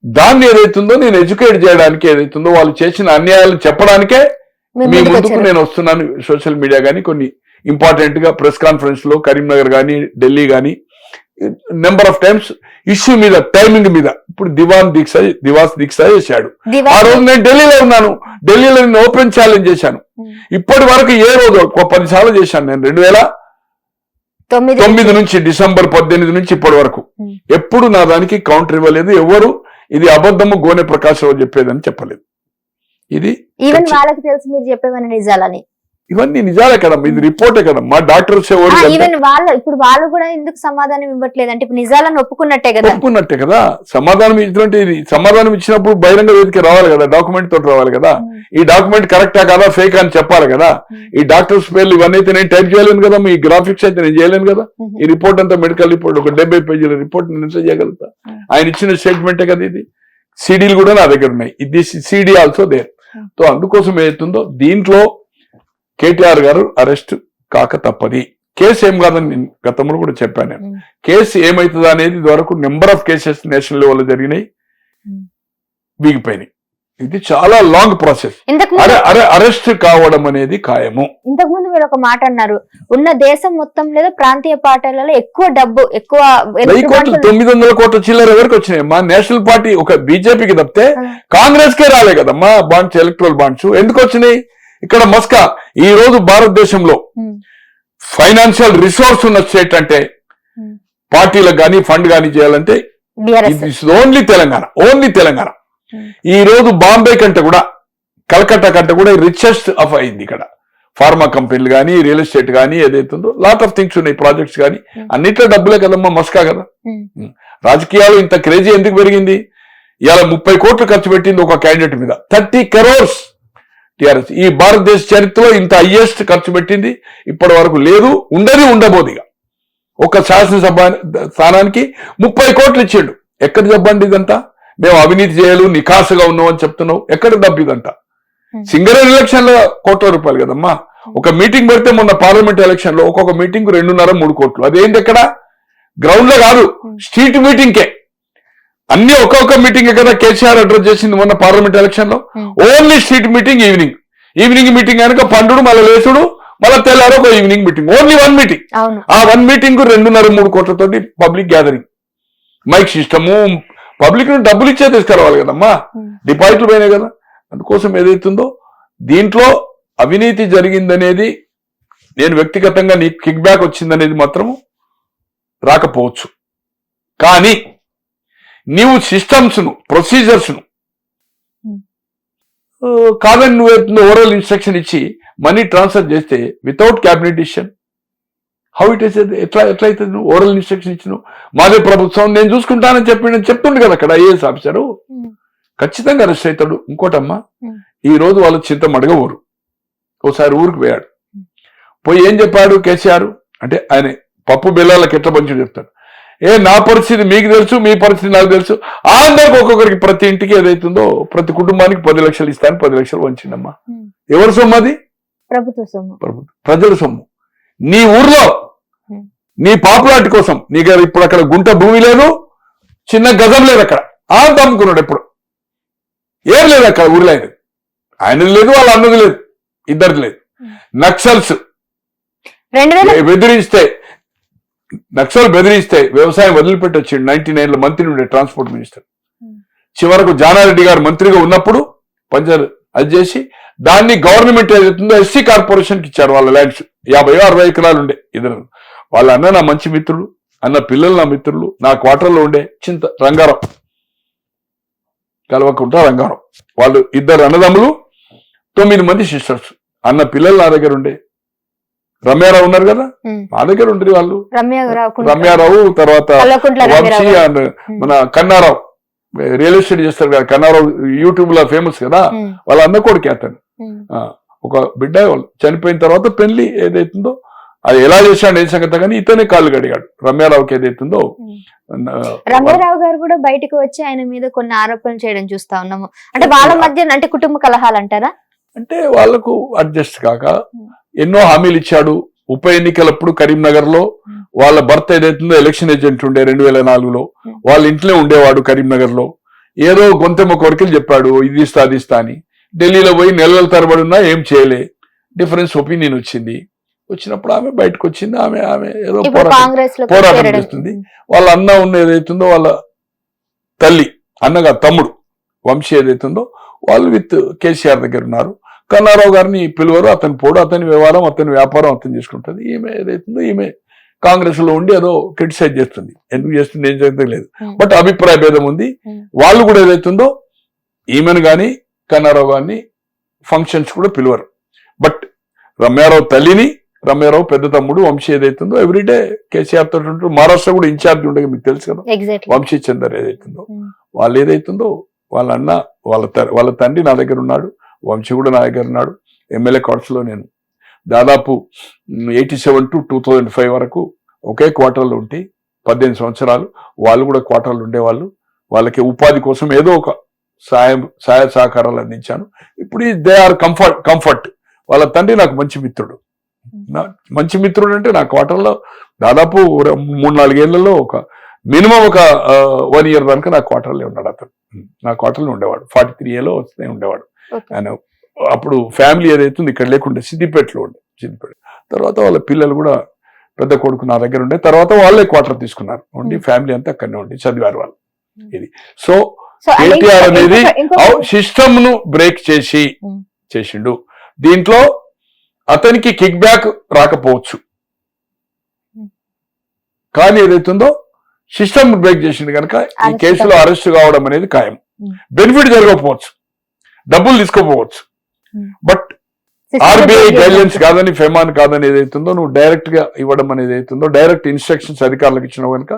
దాన్ని ఏదైతుందో నేను ఎడ్యుకేట్ చేయడానికి, ఏదైతుందో వాళ్ళు చేసిన అన్యాయాలు చెప్పడానికే మీ ముందుకు నేను వస్తున్నాను. సోషల్ మీడియా గానీ కొన్ని ఇంపార్టెంట్ గా ప్రెస్ కాన్ఫరెన్స్ లో కరీంనగర్ గానీ, ఢిల్లీ గానీ నెంబర్ ఆఫ్ టైమ్స్ ఇష్యూ మీద, టైమింగ్ మీద. ఇప్పుడు దివాస్ దీక్ష చేశాడు. ఆ రోజు నేను ఢిల్లీలో ఉన్నాను. ఢిల్లీలో నేను ఓపెన్ ఛాలెంజ్ చేశాను. ఇప్పటి వరకు ఏ రోజు 10 సార్లు చేశాను నేను. 2009 నుంచి డిసెంబర్ 18 నుంచి ఇప్పటి వరకు ఎప్పుడు నా దానికి కౌంటర్ ఇవ్వలేదు. ఎవరు ఇది అబద్ధము గోనె ప్రకాశరావు చెప్పేదని చెప్పలేదు. ఇది ఈవెన్ వాళ్ళకి తెలుసు మీరు చెప్పేవన్నీ నిజాలని. ఇవన్నీ నిజాలే కదమ్మా, ఇది రిపోర్టే కదమ్మా. డాక్టర్స్ ఈవెన్ వాళ్ళు కూడా ఎందుకు సమాధానం ఇవ్వట్లేదు అంటే ఇప్పుడు నిజాలను ఒప్పుకున్నట్టే కదా. సమాధానం ఇచ్చినట్టు, ఇది సమాధానం ఇచ్చినప్పుడు బహిరంగ వేదిక రావాలి కదా, డాక్యుమెంట్ తోటి రావాలి కదా. ఈ డాక్యుమెంట్ కరెక్టా కదా, ఫేక్ అని చెప్పాలి కదా. ఈ డాక్టర్స్ పేర్లు ఇవన్నీ అయితే నేను టైప్ చేయలేను కదా, ఈ గ్రాఫిక్స్ అయితే నేను చేయలేను కదా. ఈ రిపోర్ట్ అంతా మెడికల్ రిపోర్ట్, ఒక 70 పేజీల రిపోర్ట్ నేను ఎంత చేయగలుగుతా? ఆయన ఇచ్చిన స్టేట్మెంటే కదా ఇది. సీడీలు కూడా నా దగ్గర ఉన్నాయి. ఇది సీడీ ఆల్సో దేర్. సో అందుకోసం ఏదైతుందో దీంట్లో కేటీఆర్ గారు అరెస్ట్ కాక తప్పది. కేసు ఏం కాదని నేను గతంలో కూడా చెప్పాను. నేను కేసు ఏమైతుందా అనేది ఇదివరకు నెంబర్ ఆఫ్ కేసెస్ నేషనల్ లెవెల్లో జరిగినాయి, వీగిపోయినాయి. ఇది చాలా లాంగ్ ప్రాసెస్. అరెస్ట్ కావడం అనేది ఖాయము. ఇంతకు ముందు మీరు ఒక మాట అన్నారు, ఉన్న దేశం మొత్తం లేదా ప్రాంతీయ పార్టీలలో ఎక్కువ డబ్బు, ఎక్కువ 900 కోట్ల చిల్లర ఎవరికి వచ్చినాయమ్మా? నేషనల్ పార్టీ ఒక బీజేపీకి తప్పితే కాంగ్రెస్ కే రాలే కదమ్మా బాండ్స్, ఎలక్ట్రల్ బాండ్స్. ఎందుకు వచ్చినాయి? ఇక్కడ మస్కా ఈ రోజు భారతదేశంలో ఫైనాన్షియల్ రిసోర్స్ ఉన్న స్టేట్ అంటే పార్టీలకు కానీ ఫండ్ కానీ చేయాలంటే ఓన్లీ తెలంగాణ. ఈ రోజు బాంబే కంటే కూడా, కలకత్తా కంటే కూడా రిచెస్ట్ ఆఫ్ అయింది. ఇక్కడ ఫార్మా కంపెనీలు కానీ, రియల్ ఎస్టేట్ కానీ, ఏదైతుందో లాట్ ఆఫ్ థింగ్స్ ఉన్నాయి, ప్రాజెక్ట్స్ కానీ, అన్నిట్లో డబ్బులే కదమ్మా మస్కా కదా. రాజకీయాలు ఇంత క్రేజీ ఎందుకు పెరిగింది? ఇవాళ 30 కోట్లు ఖర్చు పెట్టింది ఒక క్యాండిడేట్ మీద. 30 crores టిఆర్ఎస్ ఈ భారతదేశ చరిత్రలో ఇంత హైయెస్ట్ ఖర్చు పెట్టింది ఇప్పటి వరకు లేదు, ఉండబోదిగా. ఒక శాసనసభ స్థానానికి 30 కోట్లు ఇచ్చాడు. ఎక్కడ డబ్బండి ఇదంతా? మేము అవినీతి చేయాలి, నికాసుగా ఉన్నాం అని చెప్తున్నావు. ఎక్కడ డబ్బు ఇదంతా? సింగరేణి ఎలక్షన్ లో కోట్ల రూపాయలు కదమ్మా. ఒక మీటింగ్ పెడితే మొన్న పార్లమెంట్ ఎలక్షన్ లో ఒక్కొక్క మీటింగ్ 2.5-3 కోట్లు. అదేంటి? ఎక్కడ? గ్రౌండ్ లో కాదు, స్ట్రీట్ మీటింగ్కే. అన్ని ఒక్కొక్క మీటింగ్ కదా కేసీఆర్ అడ్రస్ చేసింది మొన్న పార్లమెంట్ ఎలక్షన్ లో. Only street meeting, evening meeting కనుక పండుడు, మళ్ళీ లేచుడు, మళ్ళీ తెల్లారు ఒక ఈవినింగ్ మీటింగ్. Only 1 meeting. ఆ 1 మీటింగ్ 2.5-3 కోట్లతోటి public gathering, mike system, public ను డబ్బులు ఇచ్చే తీసుకురావాలి కదమ్మా. డిపాజిట్లు పోయినాయి కదా. అందుకోసం ఏదైతుందో దీంట్లో అవినీతి జరిగిందనేది, నేను వ్యక్తిగతంగా నీకు కిక్ బ్యాక్ వచ్చిందనేది మాత్రం రాకపోవచ్చు. కానీ నీవు సిస్టమ్స్ ను, ప్రొసీజర్స్ ను కాదని నువ్వు ఓరల్ ఇన్స్ట్రక్షన్ ఇచ్చి మనీ ట్రాన్స్ఫర్ చేస్తే without cabinet decision, how it is? ఎట్లయితే నువ్వు ఓరల్ ఇన్స్ట్రక్షన్ ఇచ్చినావు? మాదే ప్రభుత్వం నేను చూసుకుంటానని చెప్తుండే కదా అక్కడ ఐఏఎస్ ఆఫీసరు. ఖచ్చితంగా అరెస్ట్ అవుతాడు. ఇంకోటమ్మా, ఈ రోజు వాళ్ళు చింతమడగ ఓసారి ఊరికి పోయాడు. పోయి ఏం చెప్పాడు కేసీఆర్ అంటే, ఆయన పప్పు బెల్లాలకు ఎట్లా పంచుడు చెప్తాడు. నా పరిస్థితి మీకు తెలుసు, మీ పరిస్థితి నాకు తెలుసు. అందరికి ఒక్కొక్కరికి, ప్రతి ఇంటికి ఏదైతుందో ప్రతి కుటుంబానికి 10 లక్షలు ఇస్తాను, 10 లక్షలు వంచిందమ్మా. ఎవరి సొమ్ము అది? ప్రభుత్వ సొమ్ము, ప్రజల సొమ్ము. నీ ఊర్లో నీ పాపులారిటీ కోసం నీకు ఇప్పుడు అక్కడ గుంట భూమి లేదు, చిన్న గజం లేదు, అక్కడ అంత అమ్ముకున్నాడు. ఎప్పుడు ఏం లేదు అక్కడ ఊర్లో. ఆయనది లేదు, వాళ్ళ అన్నది లేదు, ఇద్దరిది లేదు. నక్సల్స్ 2000 బెదిరిస్తే వ్యవసాయం వదిలిపెట్టి వచ్చిండు. 99 లో మంత్రి ఉండే ట్రాన్స్పోర్ట్ మినిస్టర్. చివరకు జానారెడ్డి గారు మంత్రిగా ఉన్నప్పుడు పంచాయత్ అది చేసి దాన్ని గవర్నమెంట్ ఏదైతుందో ఎస్సీ కార్పొరేషన్ కి ఇచ్చారు. వాళ్ళ ల్యాండ్స్ 50-60 ఎకరాలు ఉండే. ఇద్దరు వాళ్ళ అన్న నా మంచి మిత్రులు, అన్న పిల్లలు నా మిత్రులు. నా క్వార్టర్లో ఉండే రంగారావు, కలవకుంట రంగారావు, వాళ్ళు ఇద్దరు అన్నదమ్ములు, 9 మంది సిస్టర్స్. అన్న పిల్లలు నా దగ్గర ఉండే. రమ్యారావు ఉన్నారు కదా, మా దగ్గర ఉండే వాళ్ళు. రమ్యారావు, తర్వాత వంశీ అండ్ మన కన్నారావు, రియల్ ఎస్టేట్ చేస్తారు కదా కన్నారావు, యూట్యూబ్ లో ఫేమస్ కదా, వాళ్ళ అన్న కొడుకు అతను. ఒక బిడ్డ వాళ్ళు చనిపోయిన తర్వాత పెళ్లి ఏదైతుందో అది ఎలా చేశాడు ఏం సంగతి, కానీ ఇతనే కాళ్ళు గడిగాడు రమ్యారావుకి ఏదైతుందో. రమ్యారావు గారు కూడా బయటకు వచ్చి ఆయన మీద కొన్ని ఆరోపణలు చేయడం చూస్తా ఉన్నాము. అంటే వాళ్ళ మధ్య అంటే కుటుంబ కలహాలు అంటారా? అంటే వాళ్ళకు అడ్జస్ట్ కాక ఎన్నో హామీలు ఇచ్చాడు. ఉప ఎన్నికలప్పుడు కరీంనగర్ లో వాళ్ళ భర్త ఏదైతుందో ఎలక్షన్ ఏజెంట్ ఉండే 2004లో, వాళ్ళ ఇంట్లో ఉండేవాడు కరీంనగర్ లో. ఏదో గొంతెమ్మ కోరికలు చెప్పాడు, ఇది ఇస్తా అది ఇస్తా అని. ఢిల్లీలో పోయి నెలల తరబడి ఉన్నా ఏం చేయలే. డిఫరెన్స్ ఒపీనియన్ వచ్చినప్పుడు ఆమె బయటకు వచ్చింది. ఆమె ఏదో పోరాటం చేస్తుంది. వాళ్ళ అన్న ఉన్న ఏదైతుందో వాళ్ళ తల్లి, అన్నగా తమ్ముడు వంశీ ఏదైతుందో వాళ్ళు విత్ కేసీఆర్ దగ్గర ఉన్నారు. కన్నారావు గారిని పిలువరు, అతను పోడు, అతని వ్యవహారం, అతని వ్యాపారం అతను చేసుకుంటుంది. ఈమె ఏదైతుందో ఈమె కాంగ్రెస్ లో ఉండి ఏదో క్రిటిసైజ్ చేస్తుంది. ఎందుకు చేస్తుంది ఏం చేస్తుంది లేదు, బట్ అభిప్రాయ భేదం ఉంది. వాళ్ళు కూడా ఏదైతుందో ఈమెను గాని కన్నారావు గారిని ఫంక్షన్స్ కూడా పిలువరు. బట్ రమ్యారావు తల్లిని, రమ్యారావు పెద్ద తమ్ముడు వంశీ ఏదైతుందో ఎవ్రీడే కేసీఆర్ తోటి ఉంటారు. మహారాష్ట్ర కూడా ఇన్ఛార్జ్ ఉండే మీకు తెలుసు కదా, వంశీ చందర్ ఏదైతుందో. వాళ్ళు ఏదైతుందో వాళ్ళ అన్న వాళ్ళ తండ్రి నా దగ్గర ఉన్నాడు, వంశీ కూడా నా దగ్గర ఉన్నాడు. ఎమ్మెల్యే కార్డ్స్ లో నేను దాదాపు 87 to 2005 వరకు ఒకే క్వార్టర్లో ఉంటే 18 సంవత్సరాలు వాళ్ళు కూడా క్వార్టర్లు ఉండేవాళ్ళు. వాళ్ళకి ఉపాధి కోసం ఏదో ఒక సహాయ సహకారాలు అందించాను. ఇప్పుడు దే ఆర్ కంఫర్ట్. వాళ్ళ తండ్రి నాకు మంచి మిత్రుడు. అంటే నా క్వార్టర్లో దాదాపు 3-4 ఏళ్లలో ఒక మినిమం ఒక 1 year దాకా నా క్వార్టర్లో ఉన్నాడు. అతను నా క్వార్టర్లో ఉండేవాడు. 43 ఏలో వస్తే ఉండేవాడు. ఆయన అప్పుడు ఫ్యామిలీ ఏదైతే ఇక్కడ లేకుండే సిద్దిపేటలో ఉండే. తర్వాత వాళ్ళ పిల్లలు కూడా, పెద్ద కొడుకు నా దగ్గర ఉండే. తర్వాత వాళ్ళే క్వార్టర్ తీసుకున్నారు. ఉండి ఫ్యామిలీ అంతా అక్కడనే ఉండి చదివారు వాళ్ళు. ఇది సో కేటీఆర్ అనేది సిస్టమ్ ను బ్రేక్ చేసిండు. దీంట్లో అతనికి కిక్ బ్యాక్ రాకపోవచ్చు, కానీ ఏదైతుందో సిస్టమ్ బ్రేక్ చేసింది కనుక ఈ కేసులో అరెస్ట్ కావడం అనేది ఖాయం. బెనిఫిట్ జరగకపోవచ్చు, డబ్బులు తీసుకోపోవచ్చు, బట్ ఆర్బీఐ గైడ్లైన్స్ కాదని, ఫెమాన్ కాదని ఏదైతుందో నువ్వు డైరెక్ట్ గా ఇవ్వడం అనేది అవుతుందో, డైరెక్ట్ ఇన్స్ట్రక్షన్స్ అధికారులకు ఇచ్చినావు కనుక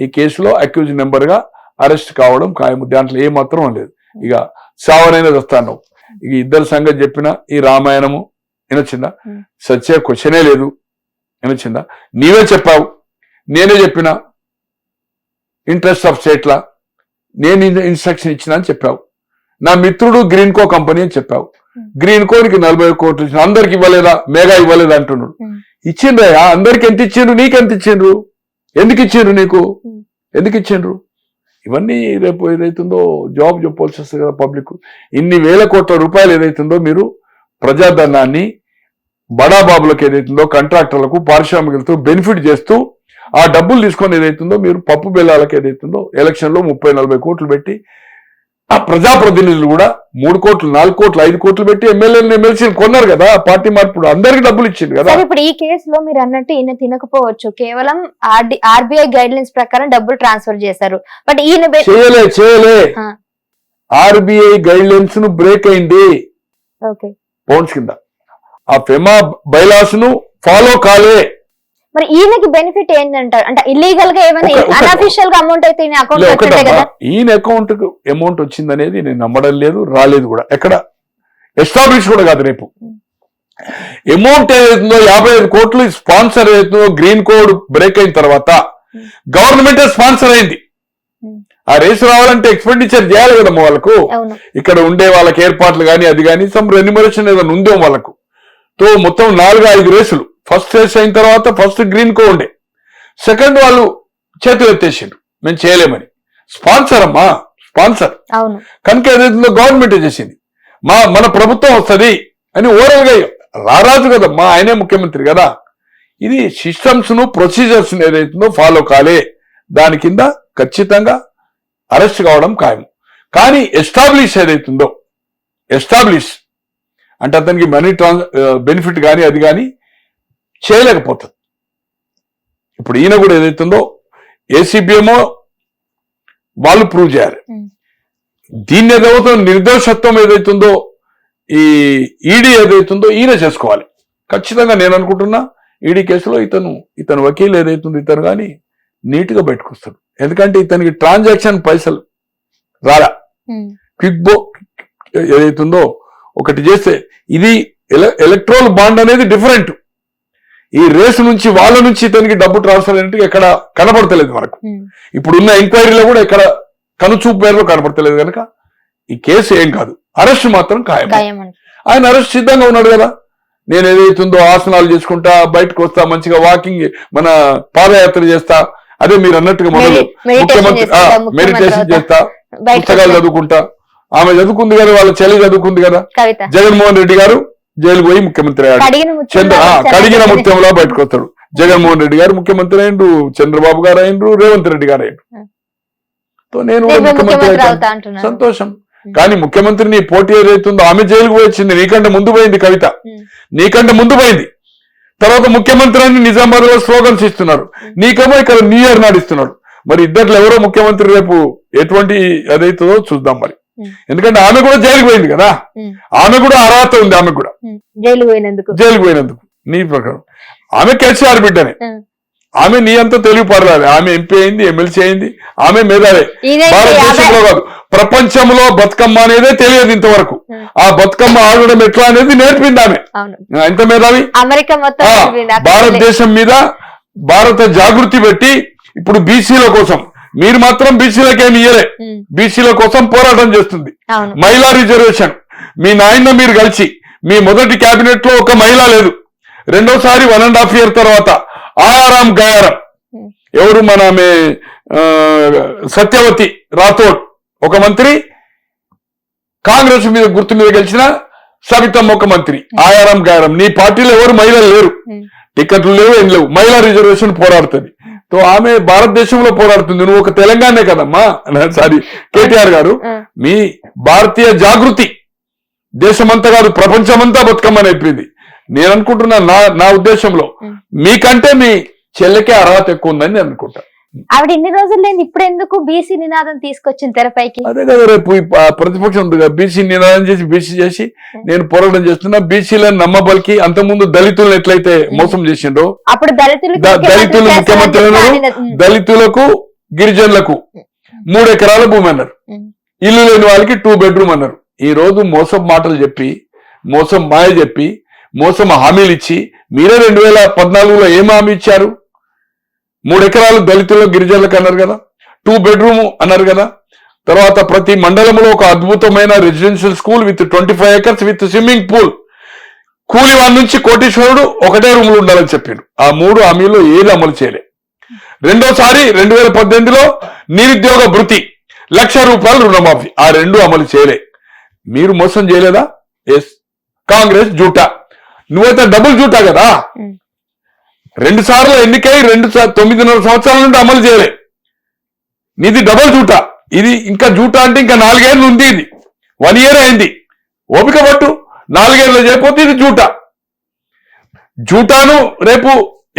ఈ కేసులో అక్యూజ్ నెంబర్ గా అరెస్ట్ కావడం ఖాయము. దాంట్లో ఏ మాత్రం లేదు. ఇక సావనైనా వస్తాను. ఇక ఇద్దరు సంగతి చెప్పినా ఈ రామాయణము వినొచ్చిందా? సత్య క్వశ్చనే లేదు. వినొచ్చిందా? నీవే చెప్పావు, నేనే చెప్పినా ఇంట్రెస్ట్ ఆఫ్ స్టేట్ లా నేను ఇన్స్ట్రక్షన్ ఇచ్చినా అని చెప్పావు. నా మిత్రుడు గ్రీన్ కో కంపెనీ అని చెప్పావు. గ్రీన్ కోనికి 40 కోట్లు ఇచ్చిన, అందరికి ఇవ్వలేదా? మెగా ఇవ్వలేదా అంటున్నాడు. ఇచ్చిండ్రయా, అందరికి ఎంత ఇచ్చిండ్రు, నీకెంత ఇచ్చిండ్రు, ఎందుకు ఇచ్చిండ్రు, నీకు ఎందుకు ఇచ్చిండ్రు? ఇవన్నీ రేపు ఏదైతుందో జాబ్ చెప్పాల్సి వస్తుంది కదా పబ్లిక్. ఇన్ని వేల కోట్ల రూపాయలు ఏదైతుందో మీరు ప్రజాధనాన్ని బడాబాబులకు ఏదైతుందో, కాంట్రాక్టర్లకు, పారిశ్రామికులతో బెనిఫిట్ చేస్తూ ఆ డబ్బులు తీసుకొని ఏదైతుందో మీరు పప్పు బెల్లాలకు ఏదైతుందో ఎలక్షన్ లో 30-40 కోట్లు పెట్టి, ఆ ప్రజాప్రతినిధులు కూడా 3 కోట్లు 4 కోట్లు 5 కోట్లు పెట్టి ఎమ్మెల్యేలు ఎమ్మెల్సీలు కొన్నారు కదా. పార్టీ మార్పుడు అందరికి డబ్బులు ఇచ్చింది కదా. ఇప్పుడు ఈ కేసులో మీరు అన్నట్టు ఈయన తినకపోవచ్చు, కేవలం ఆర్బీఐ గైడ్ లైన్స్ ప్రకారం డబ్బులు ట్రాన్స్ఫర్ చేశారు. బట్ ఈయన చేయలే ఆర్బీఐ గైడ్ లైన్స్ ను బ్రేక్ అయింది పౌండ్స్ కింద. ఆ ఫెమా బైలాస్ ను ఫాలో కాలే. మరి ఈయనకి బెనిఫిట్ ఏంటంటారు? అంటే ఇల్లీగల్ గా ఏమైనా అన్అఫీషియల్ గా అమౌంట్ అయితే ఈయన అకౌంట్ కు అమౌంట్ వచ్చింది అనేది నేను నమ్మడం లేదు, రాలేదు కూడా, ఎక్కడ ఎస్టాబ్లిష్ కూడా కాదు. రేపు అమౌంట్ ఏదైతుందో 55 కోట్లు స్పాన్సర్ ఏదైతుందో గ్రీన్ కోడ్ బ్రేక్ అయిన తర్వాత గవర్నమెంట్ స్పాన్సర్ అయింది. ఆ రేసు రావాలంటే ఎక్స్పెండిచర్ చేయాలి కదమ్మా వాళ్ళకు. ఇక్కడ ఉండే వాళ్ళకి ఏర్పాట్లు కానీ అది కానీ సమ్ రెన్యుమరేషన్ ఏదైనా ఉందో వాళ్ళకు. తో మొత్తం 4-5 రేసులు. ఫస్ట్ రేస్ అయిన తర్వాత ఫస్ట్ గ్రీన్ కో ఉండే, సెకండ్ వాళ్ళు చేతులు ఎత్తేసిండ్రు మేము చేయలేమని. స్పాన్సర్ అమ్మా, స్పాన్సర్ కనుక ఏదైతుందో గవర్నమెంట్ చేసింది. మన ప్రభుత్వం వస్తుంది అని ఓవరాల్ గా రారాజు కదమ్మా, ఆయనే ముఖ్యమంత్రి కదా. ఇది సిస్టమ్స్ ను ప్రొసీజర్స్ ఏదైతుందో ఫాలో కాలే, దాని కింద ఖచ్చితంగా అరెస్ట్ కావడం ఖాయం. కానీ ఎస్టాబ్లిష్ ఏదైతుందో, ఎస్టాబ్లిష్ అంటే అతనికి మనీ బెనిఫిట్ కానీ అది కానీ చేయలేకపోతుంది. ఇప్పుడు ఈయన కూడా ఏదైతుందో ఏసీబీ ఏమో వాళ్ళు ప్రూవ్ చేయాలి. దీన్ని ఏదైతే నిర్దోషత్వం ఏదైతుందో ఈ ఈడీ ఏదైతుందో ఈయన చేసుకోవాలి. ఖచ్చితంగా నేను అనుకుంటున్నా ఈడీ కేసులో ఇతను వకీల్ ఏదైతుందో ఇతను కానీ నీట్ గా బయటకొస్తాడు. ఎందుకంటే ఇతనికి ట్రాన్సాక్షన్ పైసలు రాలా, క్విక్ బో ఏదైతుందో ఒకటి చేస్తే ఇది ఎలక్ట్రోల్ బాండ్ అనేది డిఫరెంట్. ఈ రేసు నుంచి వాళ్ళ నుంచి ఇతనికి డబ్బు ట్రాన్స్ఫర్ అయినట్టు ఎక్కడ కనపడతలేదు మనకు. ఇప్పుడున్న ఎంక్వైరీలో కూడా ఎక్కడ కనుచూపు పేరులో కనపడతలేదు కనుక ఈ కేసు ఏం కాదు, అరెస్ట్ మాత్రం ఖాయం. ఆయన అరెస్ట్ సిద్ధంగా ఉన్నాడు కదా. నేను ఏదైతుందో ఆసనాలు చేసుకుంటా, బయటకు వస్తా, మంచిగా వాకింగ్ మన పాదయాత్ర చేస్తా, అదే మీరు అన్నట్టుగా మొదలు ముఖ్యమంత్రి మెడిటేషన్ చేస్తా, పుస్తకాలు చదువుకుంటా. ఆమె చదువుకుంది కదా, వాళ్ళ చెల్లి చదువుకుంది కదా. జగన్మోహన్ రెడ్డి గారు జైలు పోయి ముఖ్యమంత్రి అయ్యాడు. కడిగిన ముత్యంలో బయటకు వస్తాడు. జగన్మోహన్ రెడ్డి గారు ముఖ్యమంత్రి అయిండు, చంద్రబాబు గారు అయిండ్రు, రేవంత్ రెడ్డి గారు అయిండ్రు. నేను ముఖ్యమంత్రి అవుతాను, సంతోషం. కానీ ముఖ్యమంత్రి నీ పోటీ ఏదైతుందో ఆమె జైలుకు వచ్చింది, నీకంటే ముందు పోయింది కవిత, నీకంటే ముందు పోయింది. తర్వాత ముఖ్యమంత్రి అని నిజామాబాద్ లో స్లోగన్స్ ఇస్తున్నారు, నీకేమో ఇక్కడ న్యూ ఇయర్ నాడిస్తున్నాడు. మరి ఇద్దరు ఎవరో ముఖ్యమంత్రి రేపు ఎటువంటి అదైతుందో చూద్దాం మరి. ఎందుకంటే ఆమె కూడా జైలుకు పోయింది కదా, ఆమె కూడా అర్హత ఉంది, ఆమె కూడా జైలుకు పోయినందుకు. నీ ప్రకారం ఆమె కేసీఆర్ బిడ్డనే, ఆమె నీ అంతా తెలివి పడరాలి. ఆమె ఎంపీ అయింది, ఎమ్మెల్సీ అయింది, ఆమె మేధావే. భారతదేశంలో కాదు ప్రపంచంలో బతుకమ్మ అనేదే తెలియదు ఇంతవరకు. ఆ బతుకమ్మ ఆడడం ఎట్లా అనేది నేర్పింది ఆమె. ఎంత మేధావి. భారతదేశం మీద భారత జాగృతి పెట్టి ఇప్పుడు బీసీల కోసం, మీరు మాత్రం బీసీలకేమి ఇయ్యలే, బీసీల కోసం పోరాటం చేస్తుంది. మహిళా రిజర్వేషన్ మీ నాయన మీరు కలిసి, మీ మొదటి కేబినెట్ లో ఒక మహిళ లేదు, రెండోసారి 1.5 years తర్వాత ఆయారాం గయారం ఎవరు మన సత్యవతి రాథోడ్ ఒక మంత్రి, కాంగ్రెస్ మీద గుర్తు మీద గెలిచిన సవితమ్మ ఒక మంత్రి, ఆయారాం గయారం. నీ పార్టీలో ఎవరు మహిళలు లేరు, టికెట్లు లేవు, ఏం లేవు. మహిళా రిజర్వేషన్ పోరాడుతుంది. తో ఆమె భారతదేశంలో పోరాడుతుంది. నువ్వు ఒక తెలంగాణే కదమ్మా, సారీ కేటీఆర్ గారు. మీ భారతీయ జాగృతి దేశమంతా కాదు ప్రపంచమంతా బతుకమ్మని అయిపోయింది. నేను అనుకుంటున్నా, నా ఉద్దేశంలో మీకంటే మీ చెల్లెకే అర్హత ఎక్కువ ఉందని నేను అనుకుంటా. ఆవిడ ఇన్ని రోజులు లేని ఇప్పుడు ఎందుకు బీసీ నినాదం తీసుకొచ్చిన తెరపైకి? అదే కదా, రేపు ప్రతిపక్షం ఉంది కదా, బీసీ నినాదం చేసి బీసీ చేసి నేను పోరాటం చేస్తున్నా. బీసీలను నమ్మబలికి అంతకుముందు దళితులను ఎట్లయితే మోసం చేసిండ్రో, అప్పుడు దళితులు ముఖ్యమంత్రి అన్నారు, దళితులకు గిరిజనులకు 3 ఎకరాల భూమి అన్నారు, ఇల్లు లేని వాళ్ళకి 2 bedroom అన్నారు. ఈ రోజు మోసం మాటలు చెప్పి, మోసం మాయ చెప్పి, మోసం హామీలు ఇచ్చి, మీరే 2014లో ఏం హామీ ఇచ్చారు? 3 ఎకరాలు దళితులు గిరిజనులకు అన్నారు కదా, 2 bedroom అన్నారు కదా. తర్వాత ప్రతి మండలంలో ఒక అద్భుతమైన residential school with 25 acres with swimming pool. కూలివాన్ నుంచి కోటీశ్వరుడు ఒకటే రూములు ఉండాలని చెప్పిండు. ఆ 3 హామీలు ఏది అమలు చేయలే. రెండోసారి 2018లో నిరుద్యోగ భృతి, ₹1,00,000 రుణమాఫీ, ఆ 2 అమలు చేయలే. మీరు మోసం చేయలేదా? ఎస్. కాంగ్రెస్ జూటా, నువ్వైతే డబుల్ జూటా కదా. 2 సార్లు ఎన్నికై 9.5 సంవత్సరాల నుండి అమలు చేయలే. నీది డబుల్ జూటా. ఇది ఇంకా జూటా అంటే ఇంకా 4 ఏళ్ళు ఉంది. ఇది 1 year అయింది. ఓపిక పట్టు, 4 ఏళ్ళు చేయకపోతే ఇది జూటా. జూటాను రేపు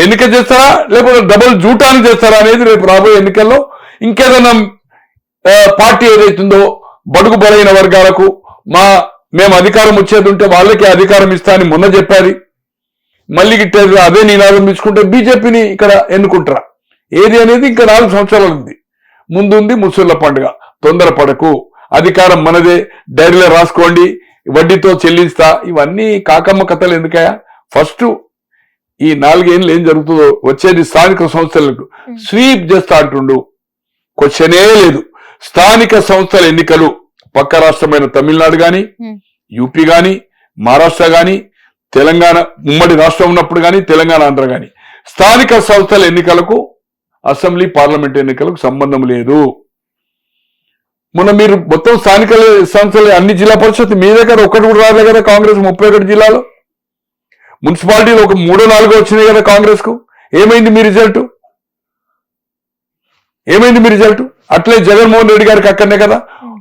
ఎన్నిక చేస్తారా లేకపోతే డబుల్ జూటాను చేస్తారా అనేది రేపు రాబోయే ఎన్నికల్లో ఇంకేదైనా పార్టీ ఏదైతుందో బడుగు బలైన వర్గాలకు మేము అధికారం వచ్చేది ఉంటే వాళ్ళకి అధికారం ఇస్తా అని మొన్న చెప్పారు. మళ్ళీ గిట్టేది అదే నినాదం తీసుకుంటే బీజేపీని ఇక్కడ ఎన్నుకుంటారా ఏది అనేది ఇంకా 4 సంవత్సరాలు ఉంది. ముందుంది ముసళ్ళ పండుగ. తొందరపడకు, అధికారం మనదే, డైరీలో రాసుకోండి, వడ్డీతో చెల్లిస్తా. ఇవన్నీ కాకమ్మ కథలు ఎందుకయా? ఫస్ట్ ఈ 4 ఏళ్ళు ఏం జరుగుతుందో వచ్చేది స్థానిక సంస్థలకు స్వీప్ చేస్తా అంటుండు. క్వశ్చనే లేదు. స్థానిక సంస్థల ఎన్నికలు పక్క రాష్ట్రమైన తమిళనాడు గాని, యూపీ గాని, మహారాష్ట్ర గాని, తెలంగాణ ఉమ్మడి రాష్ట్రం ఉన్నప్పుడు గాని, తెలంగాణ ఆంధ్ర గాని స్థానిక సంస్థల ఎన్నికలకు, అసెంబ్లీ పార్లమెంట్ ఎన్నికలకు సంబంధం లేదు. మొన్న మీరు మొత్తం స్థానిక సంస్థలు అన్ని జిల్లా పరిషత్ మీదే కదా, ఒక్కటి కూడా రాలే కదా కాంగ్రెస్ 31 జిల్లాలో. మున్సిపాలిటీలు ఒక 3-4 వచ్చినాయి కదా కాంగ్రెస్ కు. ఏమైంది మీ రిజల్ట్? అట్లే జగన్మోహన్ రెడ్డి గారికి అక్కడనే కదా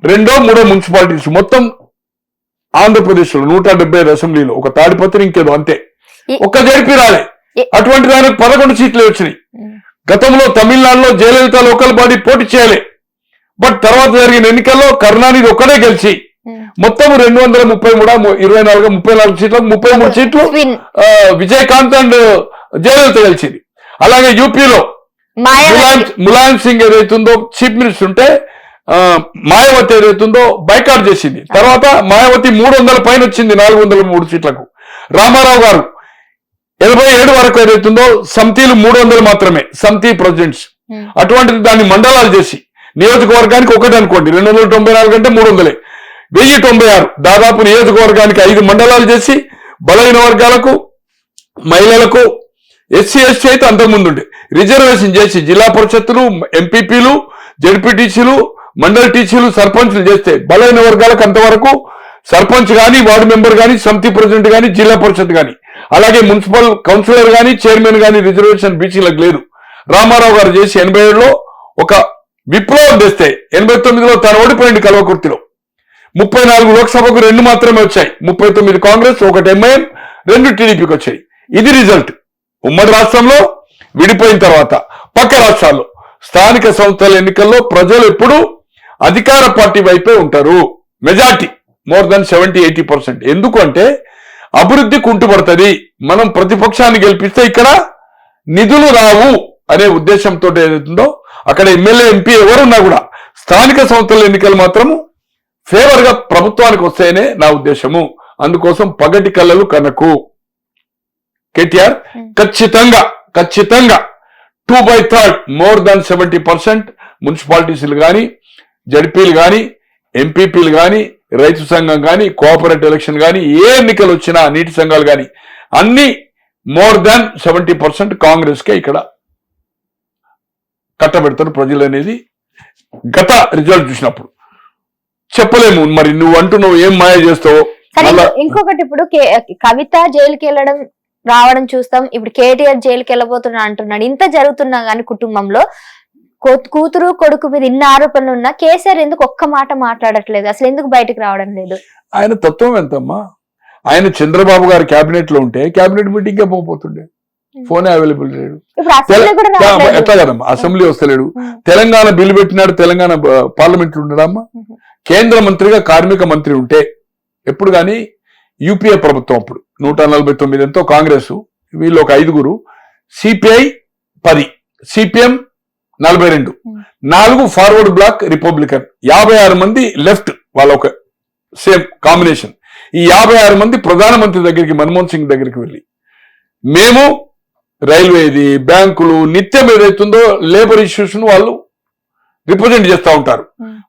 2-3 మున్సిపాలిటీస్ మొత్తం ఆంధ్రప్రదేశ్ లో 175 అసెంబ్లీలో, ఒక తాడిపత్రి ఇంకేదో అంతే, ఒక్క జడ్పీ రాలే. అటువంటి దానికి 11 సీట్లు వచ్చినాయి. గతంలో తమిళనాడులో జయలలిత లోకల్ బాడీ పోటీ చేయలే, బట్ తర్వాత జరిగిన ఎన్నికల్లో కరుణానిధి ఒక్కడే గెలిచి మొత్తం 234 సీట్లకు 33 సీట్లు విజయకాంత్ అండ్ జయలలిత గెలిచింది. అలాగే యూపీలో ములాయం సింగ్ ఏదైతుందో చీఫ్ మినిస్టర్ ఉంటే మాయావతి ఏదైతుందో బైకాట్ చేసింది. తర్వాత మాయావతి 300 పైన వచ్చింది 403 సీట్లకు. రామారావు గారు 87 వరకు ఏదైతుందో సమితిలు 300 మాత్రమే, సమితి ప్రెసిడెంట్స్. అటువంటిది దాన్ని మండలాలు చేసి నియోజకవర్గానికి ఒకటి అనుకోండి, 294 అంటే 300, 1096 దాదాపు నియోజకవర్గానికి 5 మండలాలు చేసి బలహీన వర్గాలకు, మహిళలకు, ఎస్సీ ఎస్టీ అయితే అంతకుముందుండే రిజర్వేషన్ చేసి జిల్లా పరిషత్తులు, ఎంపీపీలు, జడ్పీటీసీలు, మండల టీసీలు, సర్పంచ్లు చేస్తే బలహీన వర్గాలకు అంతవరకు సర్పంచ్ గాని, వార్డు మెంబర్ గాని, సమితి ప్రెసిడెంట్ గాని, జిల్లా పరిషత్ గాని, అలాగే మున్సిపల్ కౌన్సిలర్ గాని, చైర్మన్ గాని రిజర్వేషన్ బీసీలకు లేదు. రామారావు గారు చేసి 87లో ఒక విప్లవం తెస్తే 89లో తను ఓడిపోయింది కల్వకుర్తిలో. 34 లోక్సభకు 2 మాత్రమే వచ్చాయి, 39 కాంగ్రెస్, 1 ఎంఐఎం, 2 టీడీపీకి వచ్చాయి. ఇది రిజల్ట్. ఉమ్మడి రాష్ట్రంలో విడిపోయిన తర్వాత పక్క రాష్ట్రాల్లో స్థానిక సంస్థల ఎన్నికల్లో ప్రజలు ఎప్పుడు అధికార పార్టీ వైపే ఉంటారు. Majority more than 70-80%. ఎందుకంటే అభివృద్ధి కుంటుపడుతుంది, మనం ప్రతిపక్షాన్ని గెలిపిస్తే ఇక్కడ నిధులు రావు అనే ఉద్దేశంతో ఏదైతుందో అక్కడ ఎమ్మెల్యే, ఎంపీ ఎవరున్నా కూడా స్థానిక సంస్థల ఎన్నికలు మాత్రము ఫేవర్ గా ప్రభుత్వానికి వస్తాయనే నా ఉద్దేశము. అందుకోసం పగటి కళ్ళలు కనకు కేటీఆర్ ఖచ్చితంగా 2/3 మోర్ దాన్ 70% మున్సిపాలిటీలు కానీ, జడ్పీలు కానీ, ఎంపీపీలు కానీ, రైతు సంఘం కానీ, కోఆపరేటివ్ ఎలక్షన్ కానీ, ఏ ఎన్నికలు వచ్చినా నీటి సంఘాలు కానీ అన్ని మోర్ దాన్ 70% కాంగ్రెస్ కే ఇక్కడ కట్టబెడతారు ప్రజలు అనేది గత రిజల్ట్ చూసినప్పుడు. చెప్పలేము మరి నువ్వు అంటున్నావు ఏం మాయ చేస్తావో. ఇంకొకటి, ఇప్పుడు కవిత జైలుకి వెళ్ళడం రావడం చూస్తాం, ఇప్పుడు కేటీఆర్ జైలుకి వెళ్ళబోతున్నా అంటున్నాడు. ఇంత జరుగుతున్నా గానీ కుటుంబంలో కూతురు కొడుకు మీద ఇన్ని ఆరోపణలు ఉన్నా కేసీఆర్ ఎందుకు ఒక్క మాట మాట్లాడట్లేదు? అసలు ఎందుకు బయటకు రావడం లేదు? ఆయన తత్వం ఎంతమ్మా. ఆయన చంద్రబాబు గారి క్యాబినెట్ లో ఉంటే క్యాబినెట్ మీటింగ్ పోతుండే, ఫోనే అవైలబుల్ లేడు. ఎట్లా కదమ్మా, అసెంబ్లీ వస్తలేడు. తెలంగాణ బిల్లు పెట్టినాడు, తెలంగాణ పార్లమెంట్ లో ఉండడమ్మా. కేంద్ర మంత్రిగా కార్మిక మంత్రి ఉంటే ఎప్పుడు కానీ యూపీఏ ప్రభుత్వం అప్పుడు 149 ఎంతో కాంగ్రెస్, వీళ్ళు ఒక 5, CPI 10, CPM 42, 4 Forward Bloc Republican, 56 మంది లెఫ్ట్, వాళ్ళ ఒక సేమ్ కాంబినేషన్. ఈ 56 మంది ప్రధానమంత్రి దగ్గరికి, మన్మోహన్ సింగ్ దగ్గరికి వెళ్ళి మేము రైల్వేది, బ్యాంకులు, నిత్యం ఏదైతుందో లేబర్ ఇష్యూస్ వాళ్ళు రిప్రజెంట్ చేస్తూ ఉంటారు.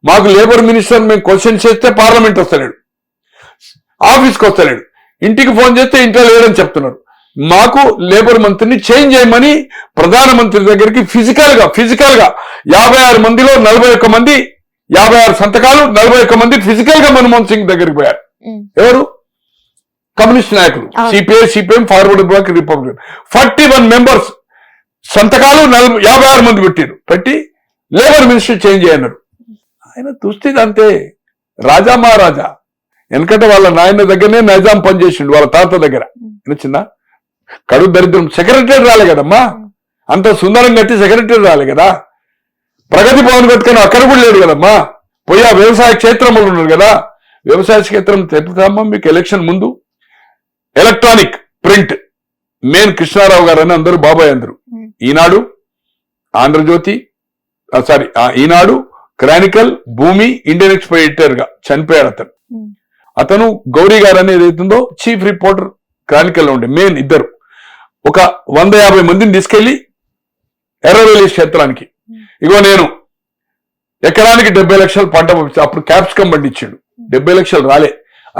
మాకు లేబర్ మినిస్టర్ మేము క్వశ్చన్ చేస్తే పార్లమెంట్ వస్తలేడు, ఆఫీస్కి వస్తలేడు, ఇంటికి ఫోన్ చేస్తే ఇంట్లో లేడని చెప్తున్నారు. మాకు లేబర్ మంత్రిని చేంజ్ చేయమని ప్రధానమంత్రి దగ్గరికి ఫిజికల్ గా 56 మందిలో 41 మంది, 56 సంతకాలు, 41 మంది ఫిజికల్ గా మన్మోహన్ సింగ్ దగ్గరికి పోయారు. ఎవరు? కమ్యూనిస్ట్ నాయకులు, CPI, CPM, Forward Bloc, Republican. 41 members సంతకాలు 56 మంది పెట్టి లేబర్ మినిస్టర్ చేంజ్ చేయన్నారు. ఆయన దుస్థితి అంతే. రాజా మహారాజా. ఎందుకంటే వాళ్ళ నాయన దగ్గరనే నైజాం పనిచేసిండు, వాళ్ళ తాత దగ్గర. చిన్న కడు దరిద్రం. సెక్రటరీ రాలే కదమ్మా, అంత సుందరం కట్టి సెక్రటరీ రాలే కదా. ప్రగతి భవన్ కట్టుకుని అక్కడ కూడా లేడు కదమ్మా. పోయి ఆ వ్యవసాయ క్షేత్రంలో ఉన్నారు కదా. వ్యవసాయ క్షేత్రం తెలుపుతామా మీకు? ఎలక్షన్ ముందు ఎలక్ట్రానిక్ ప్రింట్ మెయిన్ కృష్ణారావు గారు అని అందరూ బాబాయ్ అందరూ. ఈనాడు, ఆంధ్రజ్యోతి, ఈనాడు, క్రానికల్, భూమి, ఇండియన్ ఎక్స్ప్రెస్ ఎడిటర్ గా చనిపోయాడు అతను. గౌరీ గారు అనేది ఏదైతుందో చీఫ్ రిపోర్టర్ క్రానికల్ లో ఉండే మెయిన్ ఇద్దరు. ఒక 150 మందిని తీసుకెళ్లి ఎర్రవెల్లి క్షేత్రానికి, ఇగో నేను ఎకరానికి 70 లక్షలు పంట పంపిస్తే అప్పుడు క్యాప్సికం పండించాడు. 70 లక్షలు రాలే,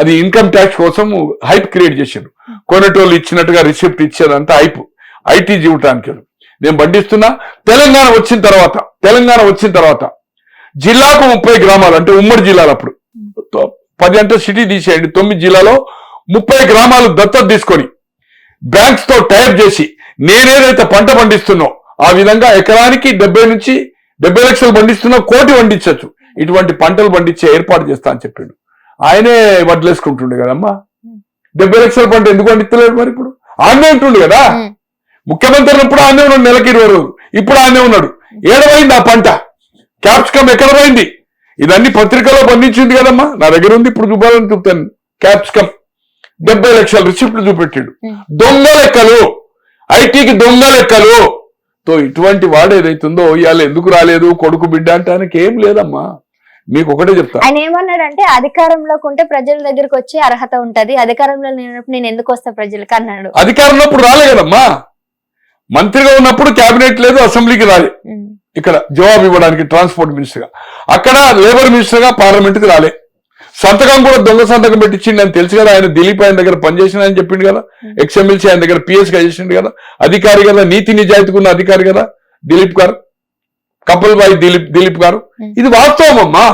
అది ఇన్కమ్ ట్యాక్స్ కోసం హైప్ క్రియేట్ చేశాడు. కొనేటోళ్ళు ఇచ్చినట్టుగా రిసిప్ట్ ఇచ్చేదంతా హైప్, ఐటీ జీవటానికి. నేను పండిస్తున్నా. తెలంగాణ వచ్చిన తర్వాత జిల్లాకు 30 గ్రామాలు, అంటే ఉమ్మడి జిల్లాలు అప్పుడు 10 అంటే సిటీ తీసేయండి, 9 జిల్లాలో 30 గ్రామాలు దత్తత తీసుకొని బ్యాంక్స్ తో టైప్ చేసి నేనేదైతే పంట పండిస్తున్నో ఆ విధంగా ఎకరానికి 70 లక్షలు పండిస్తున్నా 1 కోటి పండించచ్చు, ఇటువంటి పంటలు పండించే ఏర్పాటు చేస్తా అని చెప్పిండు. ఆయనే వడ్లేసుకుంటుండే కదమ్మా. 70 లక్షల పంట ఎందుకు పండిస్తలేడు మరి? ఇప్పుడు ఆనే ఉంటుండు కదా, ముఖ్యమంత్రి ఉన్నప్పుడు ఆనే ఉన్నాడు, నెలకి 20 రోజులు. ఇప్పుడు ఆనే ఉన్నాడు. ఏడవైంది ఆ పంట? క్యాప్సికమ్ ఎక్కడ పోయింది? ఇదన్నీ పత్రికలో పండించింది కదమ్మా, నా దగ్గర ఉంది, ఇప్పుడు చూపాలని చూపుతాను. క్యాప్సికమ్ 70 లక్షల రిసిప్ట్లు చూపెట్టాడు. దొంగ లెక్కలు, ఐటీకి దొంగ లెక్కలు. తో ఇటువంటి వాడు ఏదైతుందో ఇవాళ ఎందుకు రాలేదు కొడుకు బిడ్డ అంటే ఆయనకి ఏం లేదమ్మా. మీకు ఒకటే చెప్తా, ఆయన ఏమన్నాడంటే అధికారంలోకి ఉంటే ప్రజల దగ్గరకు వచ్చే అర్హత ఉంటది, అధికారంలో లేనప్పుడు నేను ఎందుకు వస్తా ప్రజలకు అన్నాడు. అధికారంలో ఇప్పుడు రాలే కదమ్మా, మంత్రిగా ఉన్నప్పుడు కేబినెట్ లేదు, అసెంబ్లీకి రాలే, ఇక్కడ జవాబు ఇవ్వడానికి ట్రాన్స్పోర్ట్ మినిస్టర్ గా, అక్కడ లేబర్ మినిస్టర్ గా పార్లమెంట్ కి రాలే. సంతకం కూడా దొంగ సంతకం పెట్టించింది అని తెలుసు కదా. ఆయన దిలీప్ ఆయన దగ్గర పనిచేసిన అని చెప్పిండు కదా, ఎక్స్ఎమ్మెల్సీ ఆయన దగ్గర పిఎస్ గా చేసిండు కదా, అధికారి కదా, నీతి నిజాయితీగా ఉన్న అధికారి కదా దిలీప్ గారు, కపల్ బాయ్ దిలీప్ గారు. ఇది వాస్తవం అమ్మా,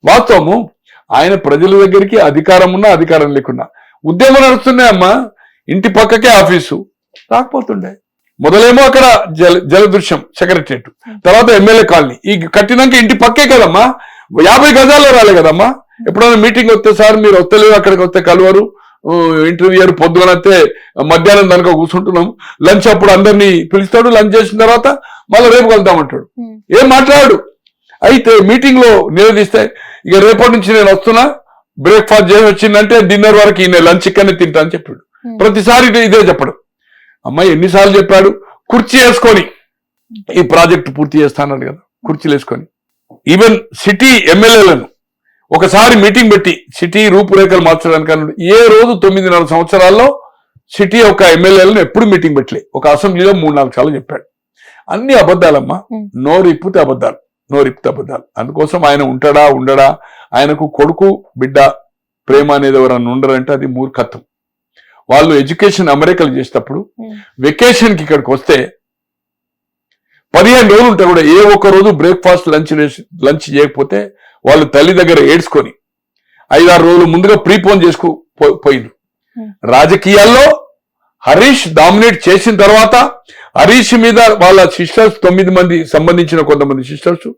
వాస్తవము. ఆయన ప్రజల దగ్గరికి అధికారం ఉన్నా అధికారం లేకున్నా ఉద్యమం నడుస్తున్నాయమ్మా. ఇంటి పక్కకే ఆఫీసు రాకపోతుండే. మొదలేమో అక్కడ జలదృశ్యం సెక్రటరియట్, తర్వాత ఎమ్మెల్యే కాలనీ, ఈ కట్టినాక ఇంటి పక్కే కదమ్మా, 50 గజాల్లో రాలే కదమ్మా. ఎప్పుడైనా మీటింగ్ వస్తే సార్ మీరు వస్తలేరు, అక్కడికి వస్తే కలవరు, ఇంటర్వ్యూయర్ పొద్దున వస్తే మధ్యాహ్నం దానిక కూర్చుంటున్నాం, లంచ్ అప్పుడు అందరినీ పిలుస్తాడు, లంచ్ చేసిన తర్వాత మళ్ళీ రేపు కలుద్దామంటాడు, ఏం మాట్లాడు. అయితే మీటింగ్ లో నిలదీస్తే ఇక రేపటి నుంచి నేను వస్తున్నా, బ్రేక్ఫాస్ట్ చేసి వచ్చిందంటే డిన్నర్ వరకు ఈయన లంచ్ ఇక్కడనే తింటా అని చెప్పాడు. ప్రతిసారి ఇదే చెప్పడు. అమ్మాయి ఎన్నిసార్లు చెప్పాడు, కుర్చీ వేసుకొని ఈ ప్రాజెక్ట్ పూర్తి చేస్తానన్నాడు కదా, కుర్చీలు వేసుకొని. ఈవెన్ సిటీ ఎమ్మెల్యేలను ఒకసారి మీటింగ్ పెట్టి సిటీ రూపురేఖలు మార్చడానికి అన్నాడు. ఏ రోజు 9.5 సంవత్సరాల్లో సిటీ ఒక ఎమ్మెల్యేలను ఎప్పుడు మీటింగ్ పెట్టలే, ఒక అసెంబ్లీలో 3-4 సార్లు చెప్పాడు. అన్ని అబద్ధాలమ్మా, నోరిప్పితే అబద్ధాలు, నోరిప్పితే అబద్ధాలు. అందుకోసం ఆయన ఉంటాడా ఉండడా, ఆయనకు కొడుకు బిడ్డ ప్రేమ అనేది ఎవరన్నా ఉండరంటే అది మూర్ఖత్వం. వాళ్ళు ఎడ్యుకేషన్ అమెరికాలు చేసేటప్పుడు వెకేషన్ కి ఇక్కడికి వస్తే 15 రోజులు ఉంటే కూడా ఏ ఒక్క రోజు బ్రేక్ఫాస్ట్ లంచ్ చేయకపోతే వాళ్ళు తల్లి దగ్గర ఏడ్చుకొని 5-6 రోజులు ముందుగా ప్రీపోన్ పోయిండు. రాజకీయాల్లో హరీష్ డామినేట్ చేసిన తర్వాత హరీష్ మీద వాళ్ళ సిస్టర్స్ 9 మంది సంబంధించిన కొంతమంది సిస్టర్స్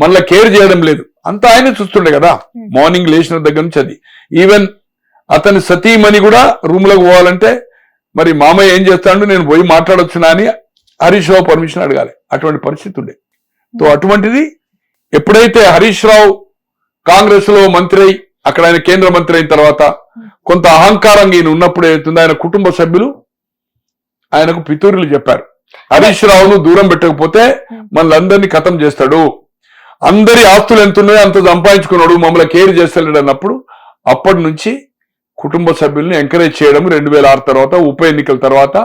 మళ్ళా కేర్ చేయడం లేదు, అంతా ఆయన చూస్తుండే కదా. మార్నింగ్ లేచిన దగ్గర నుంచి అది ఈవెన్ అతని సతీమణి కూడా రూమ్ లోకి పోవాలంటే మరి మామయ్య ఏం చేస్తాడు, నేను పోయి మాట్లాడొచ్చునా అని హరీష్ రావు పర్మిషన్ అడగాలి, అటువంటి పరిస్థితి ఉండే. సో అటువంటిది ఎప్పుడైతే హరీష్ రావు కాంగ్రెస్ లో మంత్రి అయి అక్కడ ఆయన కేంద్ర మంత్రి అయిన తర్వాత కొంత అహంకారంగా ఈయన ఉన్నప్పుడు ఏదైతుందో ఆయన కుటుంబ సభ్యులు ఆయనకు పితూరులు చెప్పారు, హరీష్ రావును దూరం పెట్టకపోతే మనల్ని ఖతం చేస్తాడు, అందరి ఆస్తులు ఎంత ఉన్నాయో అంత సంపాదించుకున్నాడు, మమ్మల్ని కేర్ చేస్తాడు అన్నప్పుడు అప్పటి నుంచి కుటుంబ సభ్యుల్ని ఎంకరేజ్ చేయడం 2006 తర్వాత ఉప ఎన్నికల తర్వాత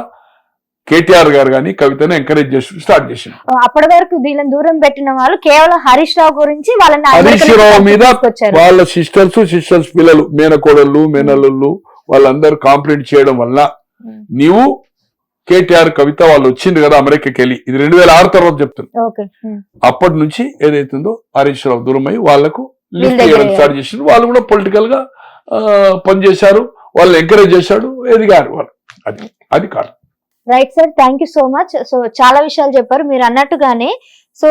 కేటీఆర్ గారు కానీ కవితను ఎంకరేజ్ చేసి స్టార్ట్ చేసింది. అప్పటి వరకు వీళ్ళని దూరం పెట్టిన వాళ్ళు కేవలం హరీష్ రావు గురించి హరీష్ రావు మీద వాళ్ళ సిస్టర్స్ పిల్లలు, మేనకోడళ్ళు, మేనల్లు వాళ్ళందరూ కాంప్లైంట్ చేయడం వల్ల నీవు కేటీఆర్ కవిత వాళ్ళు వచ్చింది కదా అమెరికాకి వెళ్ళి, ఇది 2006 తర్వాత చెప్తుంది. అప్పటి నుంచి ఏదైతుందో హరీష్ రావు దూరం అయ్యి వాళ్లకు లిఫ్ట్ చేయడం స్టార్ట్ చేసింది. వాళ్ళు కూడా పొలిటికల్ గా పనిచేశారు, వాళ్ళు ఎంకరేజ్ చేశాడు, ఎదిగారు వాళ్ళు. అది కాదు. Right sir, thank you so much. So చాలా విషయాలు చెప్పారు. మీరు అన్నట్టుగానే సో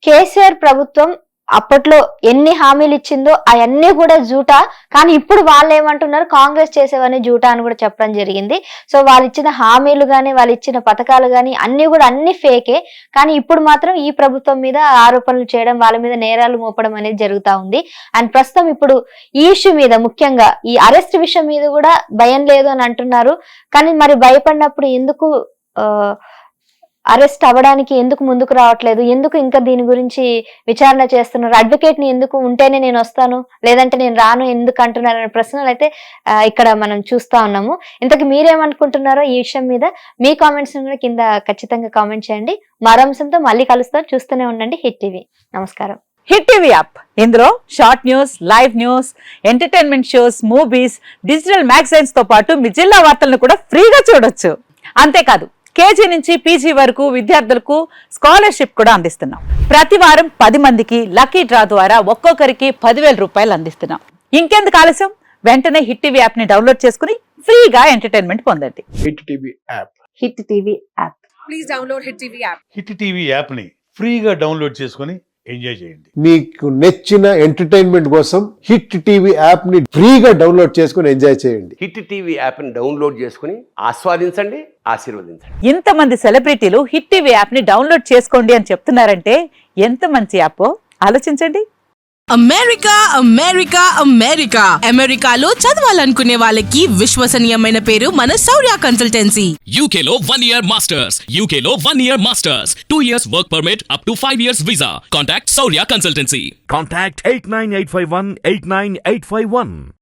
కేసీఆర్ ప్రభుత్వం అప్పట్లో ఎన్ని హామీలు ఇచ్చిందో అవన్నీ కూడా జూటా, కానీ ఇప్పుడు వాళ్ళు ఏమంటున్నారు, కాంగ్రెస్ చేసేవన్నీ జూటా అని కూడా చెప్పడం జరిగింది. సో వాళ్ళు ఇచ్చిన హామీలు గానీ వాళ్ళు ఇచ్చిన పథకాలు గానీ అన్ని ఫేకే. కానీ ఇప్పుడు మాత్రం ఈ ప్రభుత్వం మీద ఆరోపణలు చేయడం, వాళ్ళ మీద నేరాలు మోపడం అనేది జరుగుతా ఉంది. అండ్ ప్రస్తుతం ఇప్పుడు ఈ ఇష్యూ మీద ముఖ్యంగా ఈ అరెస్ట్ విషయం మీద కూడా భయం లేదు అని అంటున్నారు. కానీ మరి భయపడినప్పుడు ఎందుకు అరెస్ట్ అవ్వడానికి ఎందుకు ముందుకు రావట్లేదు, ఎందుకు ఇంకా దీని గురించి విచారణ చేస్తున్నారు, అడ్వకేట్ ని ఎందుకు ఉంటేనే నేను వస్తాను లేదంటే నేను రాను ఎందుకు అంటున్నారు అనే ప్రశ్నలు అయితే ఇక్కడ మనం చూస్తా ఉన్నాము. ఇంతకు మీరేమనుకుంటున్నారో ఈ విషయం మీద మీ కామెంట్స్ కూడా కింద ఖచ్చితంగా కామెంట్ చేయండి. మరో అంశంతో మళ్ళీ కలుస్తాం. చూస్తూనే ఉండండి హిట్ టీవీ. నమస్కారం. హిట్ టీవీ యాప్, ఇందులో short news, live news, entertainment shows, movies, digital magazines తో పాటు మీ జిల్లా వార్తలను కూడా ఫ్రీగా చూడొచ్చు. అంతేకాదు కేజీ నుంచి పీజీ వరకు విద్యార్థులకు స్కాలర్షిప్ కూడా అందిస్తున్నాం. ప్రతి వారం 10 మందికి లక్కీ డ్రా ద్వారా ఒక్కొక్కరికి 10,000 రూపాయలు అందిస్తున్నాం. ఇంకెందుకు ఆలస్యం, వెంటనే హిట్ టీవీ యాప్ ని డౌన్లోడ్ చేసుకుని ఫ్రీగా ఎంటర్టైన్మెంట్ పొందండి. Hit TV app. Hit TV app. Please download Hit TV app. Hit TV యాప్ని ఫ్రీగా డౌన్లోడ్ చేసుకొని ఎంజాయ్ చేయండి. మీకు నచ్చిన ఎంటర్టైన్మెంట్ కోసం హిట్ టీవీ యాప్ ని ఫ్రీగా డౌన్లోడ్ చేసుకుని ఎంజాయ్ చేయండి. హిట్ టీవీ యాప్ని డౌన్లోడ్ చేసుకుని ఆస్వాదించండి, ఆశీర్వదించండి. ఇంతమంది సెలబ్రిటీలు హిట్ టీవీ యాప్ ని డౌన్లోడ్ చేసుకోండి అని చెప్తున్నారంటే ఎంత మంచి యాప్ ఆలోచించండి. అమెరికా అమెరికా అమెరికా అమెరికాలో చదవాలనుకునే వాళ్ళకి విశ్వసనీయమైన పేరు మన శౌర్య కన్సల్టెన్సీ. UK లో 1 year masters. UK లో 1 year masters. 2 years work permit up to 5 years visa. Contact Saurya Consultancy. Contact 89851 89851.